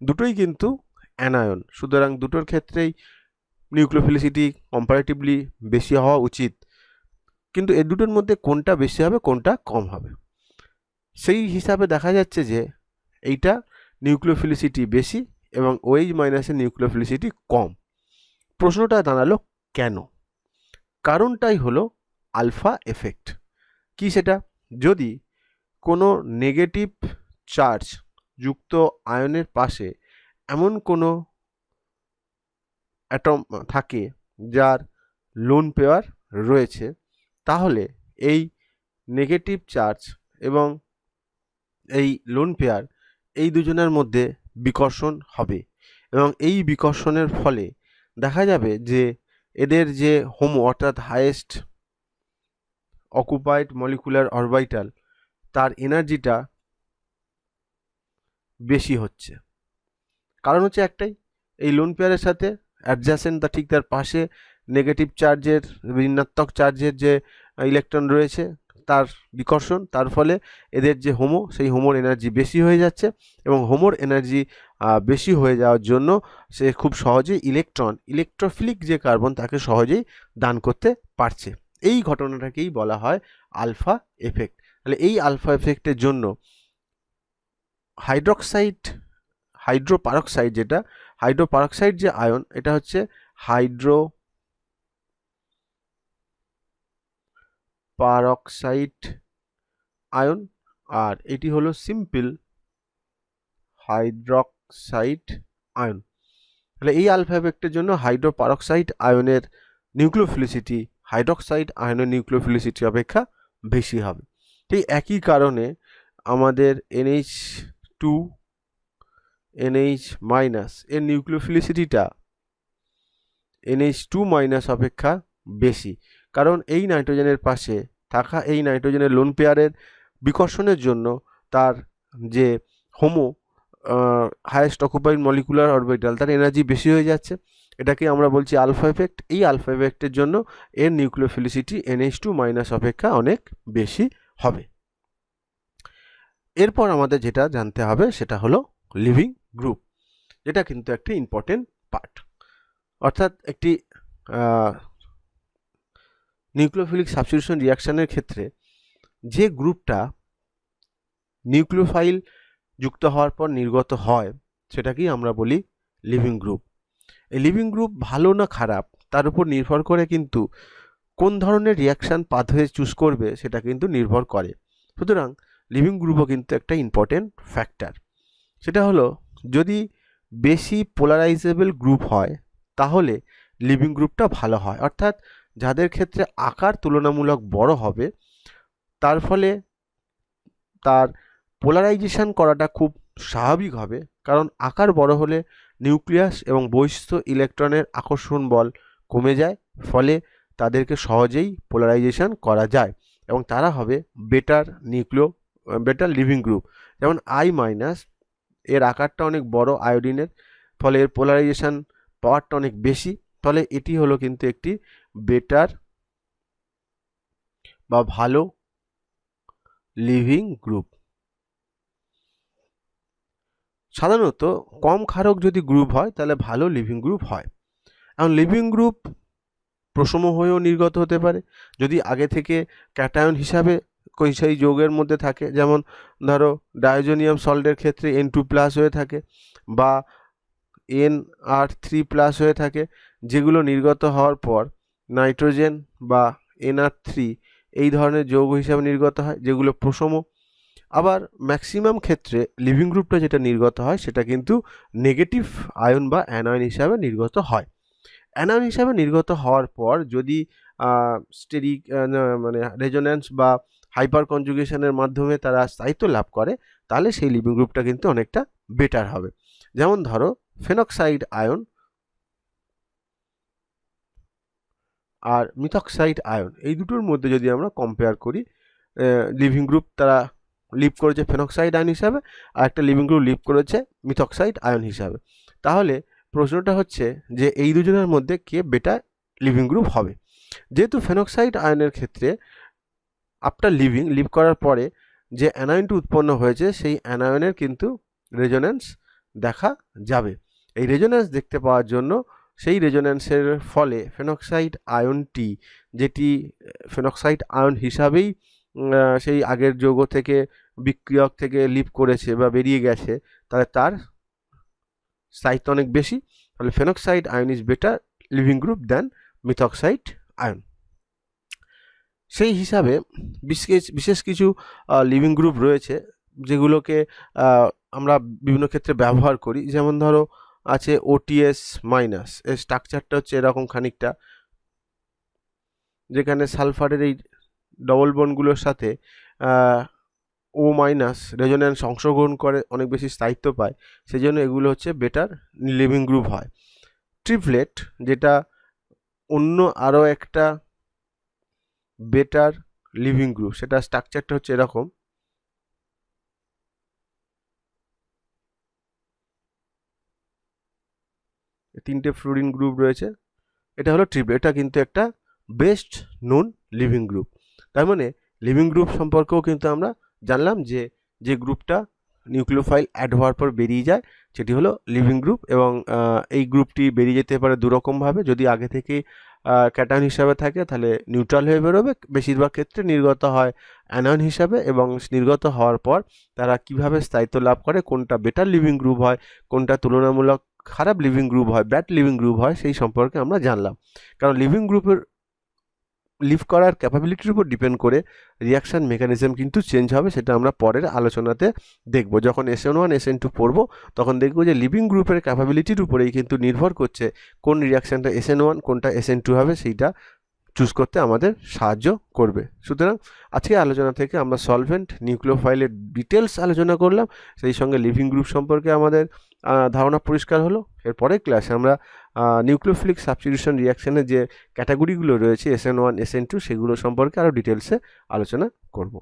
S1: দুটোই কিন্তু অ্যানায়ন, সুতরাং দুটোর ক্ষেত্রেই নিউক্লিওফিলিসিটি কম্পারেটিভলি বেশি হওয়া উচিত, কিন্তু এই দুটোর মধ্যে কোনটা বেশি হবে কোনটা কম হবে সেই হিসাবে দেখা যাচ্ছে যে এইটা নিউক্লিওফিলিসিটি বেশি এবং OH- এর নিউক্লিওফিলিসিটি কম। প্রশ্নটা দাঁড়ালো কেন? কারণটাই হলো আলফা এফেক্ট। কি সেটা? যদি কোনো নেগেটিভ চার্জ যুক্ত আয়নের পাশে এমন কোনো অ্যাটম থাকে যার লোন পেয়ার রয়েছে, তাহলে এই নেগেটিভ চার্জ এবং এই লোন পেয়ার এই দুজনের মধ্যে বিকর্ষণ হবে এবং এই বিকর্ষণের ফলে দেখা যাবে যে এদের যে হোমো অর্থাৎ হাইয়েস্ট অকুপাইড মলিকুলার অরবিটাল তার এনার্জিটা বেশি হচ্ছে। কারণ হচ্ছে একটাই, এই লোন পেয়ারের সাথে অ্যাডজাসেন্ট ঠিক তার পাশে নেগেটিভ চার্জের ঋণাত্মক চার্জের যে ইলেকট্রন রয়েছে তার বিকর্ষণ, তার ফলে এদের যে হোমো সেই হোমোর এনার্জি বেশি হয়ে যাচ্ছে এবং হোমোর এনার্জি বেশি হয়ে যাওয়ার জন্য সে খুব সহজেই ইলেকট্রোফিলিক যে কার্বন তাকে সহজেই দান করতে পারছে। এই ঘটনাটাকেই বলা হয় আলফা এফেক্ট। তাহলে এই আলফা এফেক্টের জন্য হাইড্রোপারক্সাইড যে আয়ন, এটা হচ্ছে হাইড্রোপারক্সাইড আয়ন আর এটি হলো সিম্পল হাইড্রক্সাইড আয়ন। তাহলে এই আলফা এফেক্টের জন্য হাইড্রোপারক্সাইড আয়নের নিউক্লিওফিলিসিটি হাইড্রক্সাইড আয়নের নিউক্লিওফিলিসিটি অপেক্ষা বেশি হবে। ঠিক একই কারণে আমাদের NH2NH- এর নিউক্লিওফিলিসিটিটা NH2- অপেক্ষা বেশি, কারণ এই নাইট্রোজেনের পাশে থাকা এই নাইট্রোজেনের লোন পেয়ারের বিকর্ষণের জন্য তার যে Homo highest occupied molecular orbital তার এনার্জি বেশি হয়ে যাচ্ছে, এটাকে আমরা বলছি আলফা এফেক্ট। এই আলফা এফেক্টের জন্য এর নিউক্লিওফিলিসিটি NH2- অপেক্ষা অনেক বেশি হবে। এরপর আমাদের যেটা জানতে হবে সেটা হলো লিভিং গ্রুপ, যেটা কিন্তু একটা ইম্পর্টেন্ট পার্ট। অর্থাৎ একটি নিউক্লিওফিলিক সাবস্টিটিউশন রিয়াকশানের ক্ষেত্রে যে গ্রুপটা নিউক্লিওফাইল যুক্ত হওয়ার পর নির্গত হয় সেটাকেই আমরা বলি লিভিং গ্রুপ। এই লিভিং গ্রুপ ভালো না খারাপ তার উপর নির্ভর করে কিন্তু কোন ধরনের রিয়াকশান পাথওয়ে চুজ করবে সেটা কিন্তু নির্ভর করে। সুতরাং লিভিং গ্রুপও কিন্তু একটা ইম্পর্টেন্ট ফ্যাক্টর। সেটা হলো যদি বেশি পোলারাইজেবল গ্রুপ হয় তাহলে লিভিং গ্রুপটা ভালো হয়, অর্থাৎ যাদের ক্ষেত্রে আকার তুলনামূলক বড় হবে তার ফলে তার পোলারাইজেশন করাটা খুব স্বাভাবিক হবে, কারণ আকার বড় হলে নিউক্লিয়াস এবং বহিস্থ ইলেকট্রনের আকর্ষণ বল কমে যায়, ফলে তাদেরকে সহজেই পোলারাইজেশন করা যায় এবং তারা হবে বেটার লিভিং গ্রুপ। যেমন I- এর আকারটা অনেক বড় আয়োডিনের, ফলে এর পোলারাইজেশন পাওয়ারটা অনেক বেশি, ফলে এটি হলো কিন্তু একটি বেটার বা ভালো লিভিং গ্রুপ। সাধারণত কম ক্ষারক যদি গ্রুপ হয় তাহলে ভালো লিভিং গ্রুপ হয়। এখন লিভিং গ্রুপ প্রশম হয়েও নির্গত হতে পারে যদি আগে থেকে ক্যাটায়ন হিসাবে সেই যৌগের মধ্যে থাকে, যেমন ধরো ডায়োজোনিয়াম সল্টের ক্ষেত্রে N2+ হয়ে থাকে বা NR3+ হয়ে থাকে, যেগুলো নির্গত হওয়ার পর নাইট্রোজেন বা NR3 এই ধরনের যৌগ হিসাবে নির্গত হয়, যেগুলো প্রশম। আবার ম্যাক্সিমাম ক্ষেত্রে লিভিং গ্রুপটা যেটা নির্গত হয় সেটা কিন্তু নেগেটিভ আয়ন বা অ্যানায়ন হিসাবে নির্গত হয়। অ্যানায়ন হিসাবে নির্গত হওয়ার পর যদি স্টেরিক মানে রেজোন্যান্স বা হাইপার কনজুগেশনের মাধ্যমে তারা স্থায়িত্ব লাভ করে, তাহলে সেই লিভিং গ্রুপটা কিন্তু অনেকটা বেটার হবে। যেমন ধরো ফেনক্সাইড আয়ন আর মিথক্সাইড আয়ন, এই দুটোর মধ্যে যদি আমরা কম্পেয়ার করি, লিভিং গ্রুপ তারা লিভ করেছে ফেনক্সাইড আয়ন হিসাবে, আর একটা লিভিং গ্রুপ লিভ করেছে মিথক্সাইড আয়ন হিসাবে। তাহলে প্রশ্নটা হচ্ছে যে এই দুজনের মধ্যে কে বেটার লিভিং গ্রুপ হবে। যেহেতু ফেনক্সাইড আয়নের ক্ষেত্রে আফটার লিভ করার পরে যে অ্যানায়নটি উৎপন্ন হয়েছে সেই অ্যানায়নের কিন্তু রেজোন্যান্স দেখা যাবে। এই রেজোন্যান্স দেখতে পাওয়ার জন্য সেই রেজোন্যান্সের ফলে ফেনক্সাইড আয়নটি, যেটি ফেনক্সাইড আয়ন হিসাবেই সেই আগের যৌগ থেকে বিক্রিয়ক থেকে লিভ করেছে বা বেরিয়ে গেছে, তাহলে তার স্থায়িত্ব অনেক বেশি। তাহলে phenoxide ion is better leaving group than methoxide ion. সেই হিসাবে বিশেষ কিছু লিভিং গ্রুপ রয়েছে যেগুলোকে আমরা বিভিন্ন ক্ষেত্রে ব্যবহার করি। যেমন ধরো আছে OTS-, এর স্ট্রাকচারটা হচ্ছে এরকম খানিকটা, যেখানে সালফারের এই ডবল বন্ডগুলোর সাথে O- রেজোন্যান্স অংশগ্রহণ করে অনেক বেশি স্থায়িত্ব পায়, সেই জন্য এগুলো হচ্ছে বেটার লিভিং গ্রুপ হয়। ট্রিপলেট, যেটা অন্য আরও একটা বেটার লিভিং গ্রুপ, সেটা স্ট্রাকচারটা হচ্ছে এরকম। তিনটে ফ্লুরিন গ্রুপ রয়েছে, এটা হলো ট্রিপলেট। এটা কিন্তু একটা বেস্ট নোন লিভিং গ্রুপ। তার মানে লিভিং গ্রুপ সম্পর্কেও কিন্তু আমরা জানলাম যে যে গ্রুপটা নিউক্লিওফাইল অ্যাড হওয়ার পর বেরিয়ে যায় সেটি হলো লিভিং গ্রুপ, এবং এই গ্রুপটি বেরিয়ে যেতে পারে দুরকমভাবে। যদি আগে থেকে ক্যাটায়ন হিসাবে থাকে তাহলে নিউট্রাল হয়ে বেরোবে, বেশিরভাগ ক্ষেত্রে নির্গত হয় অ্যানায়ন হিসাবে, এবং নির্গত হওয়ার পর তারা কিভাবে স্থায়িত্ব লাভ করে, কোনটা বেটার লিভিং গ্রুপ হয়, কোনটা তুলনামূলক খারাপ লিভিং গ্রুপ হয়, ব্যাড লিভিং গ্রুপ হয়, সেই সম্পর্কে আমরা জানলাম। কারণ লিভিং গ্রুপের লিভ করার ক্যাপাবিলিটির উপর ডিপেন্ড করে রিয়াকশান মেকানিজম কিন্তু চেঞ্জ হবে, সেটা আমরা পরের আলোচনাতে দেখব। যখন SN1 SN2 পড়ব তখন দেখব যে লিভিং গ্রুপের ক্যাপাবিলিটির উপরেই কিন্তু নির্ভর করছে কোন রিয়াকশানটা SN1 কোনটা SN2 হবে, সেইটা চুজ করতে আমাদের সাহায্য করবে। সুতরাং আজকে আলোচনা থেকে আমরা সলভেন্ট নিউক্লিওফাইলের ডিটেলস আলোচনা করলাম, সেই সঙ্গে লিভিং গ্রুপ সম্পর্কে আমাদের ধারণা পরিষ্কার হলো। এর পরের ক্লাসে আমরা নিউক্লিওফিলিক সাবস্টিটিউশন রিয়াকশানের যে ক্যাটাগরিগুলো রয়েছে SN1 SN2 সেগুলো সম্পর্কে আরও ডিটেলসে আলোচনা করব।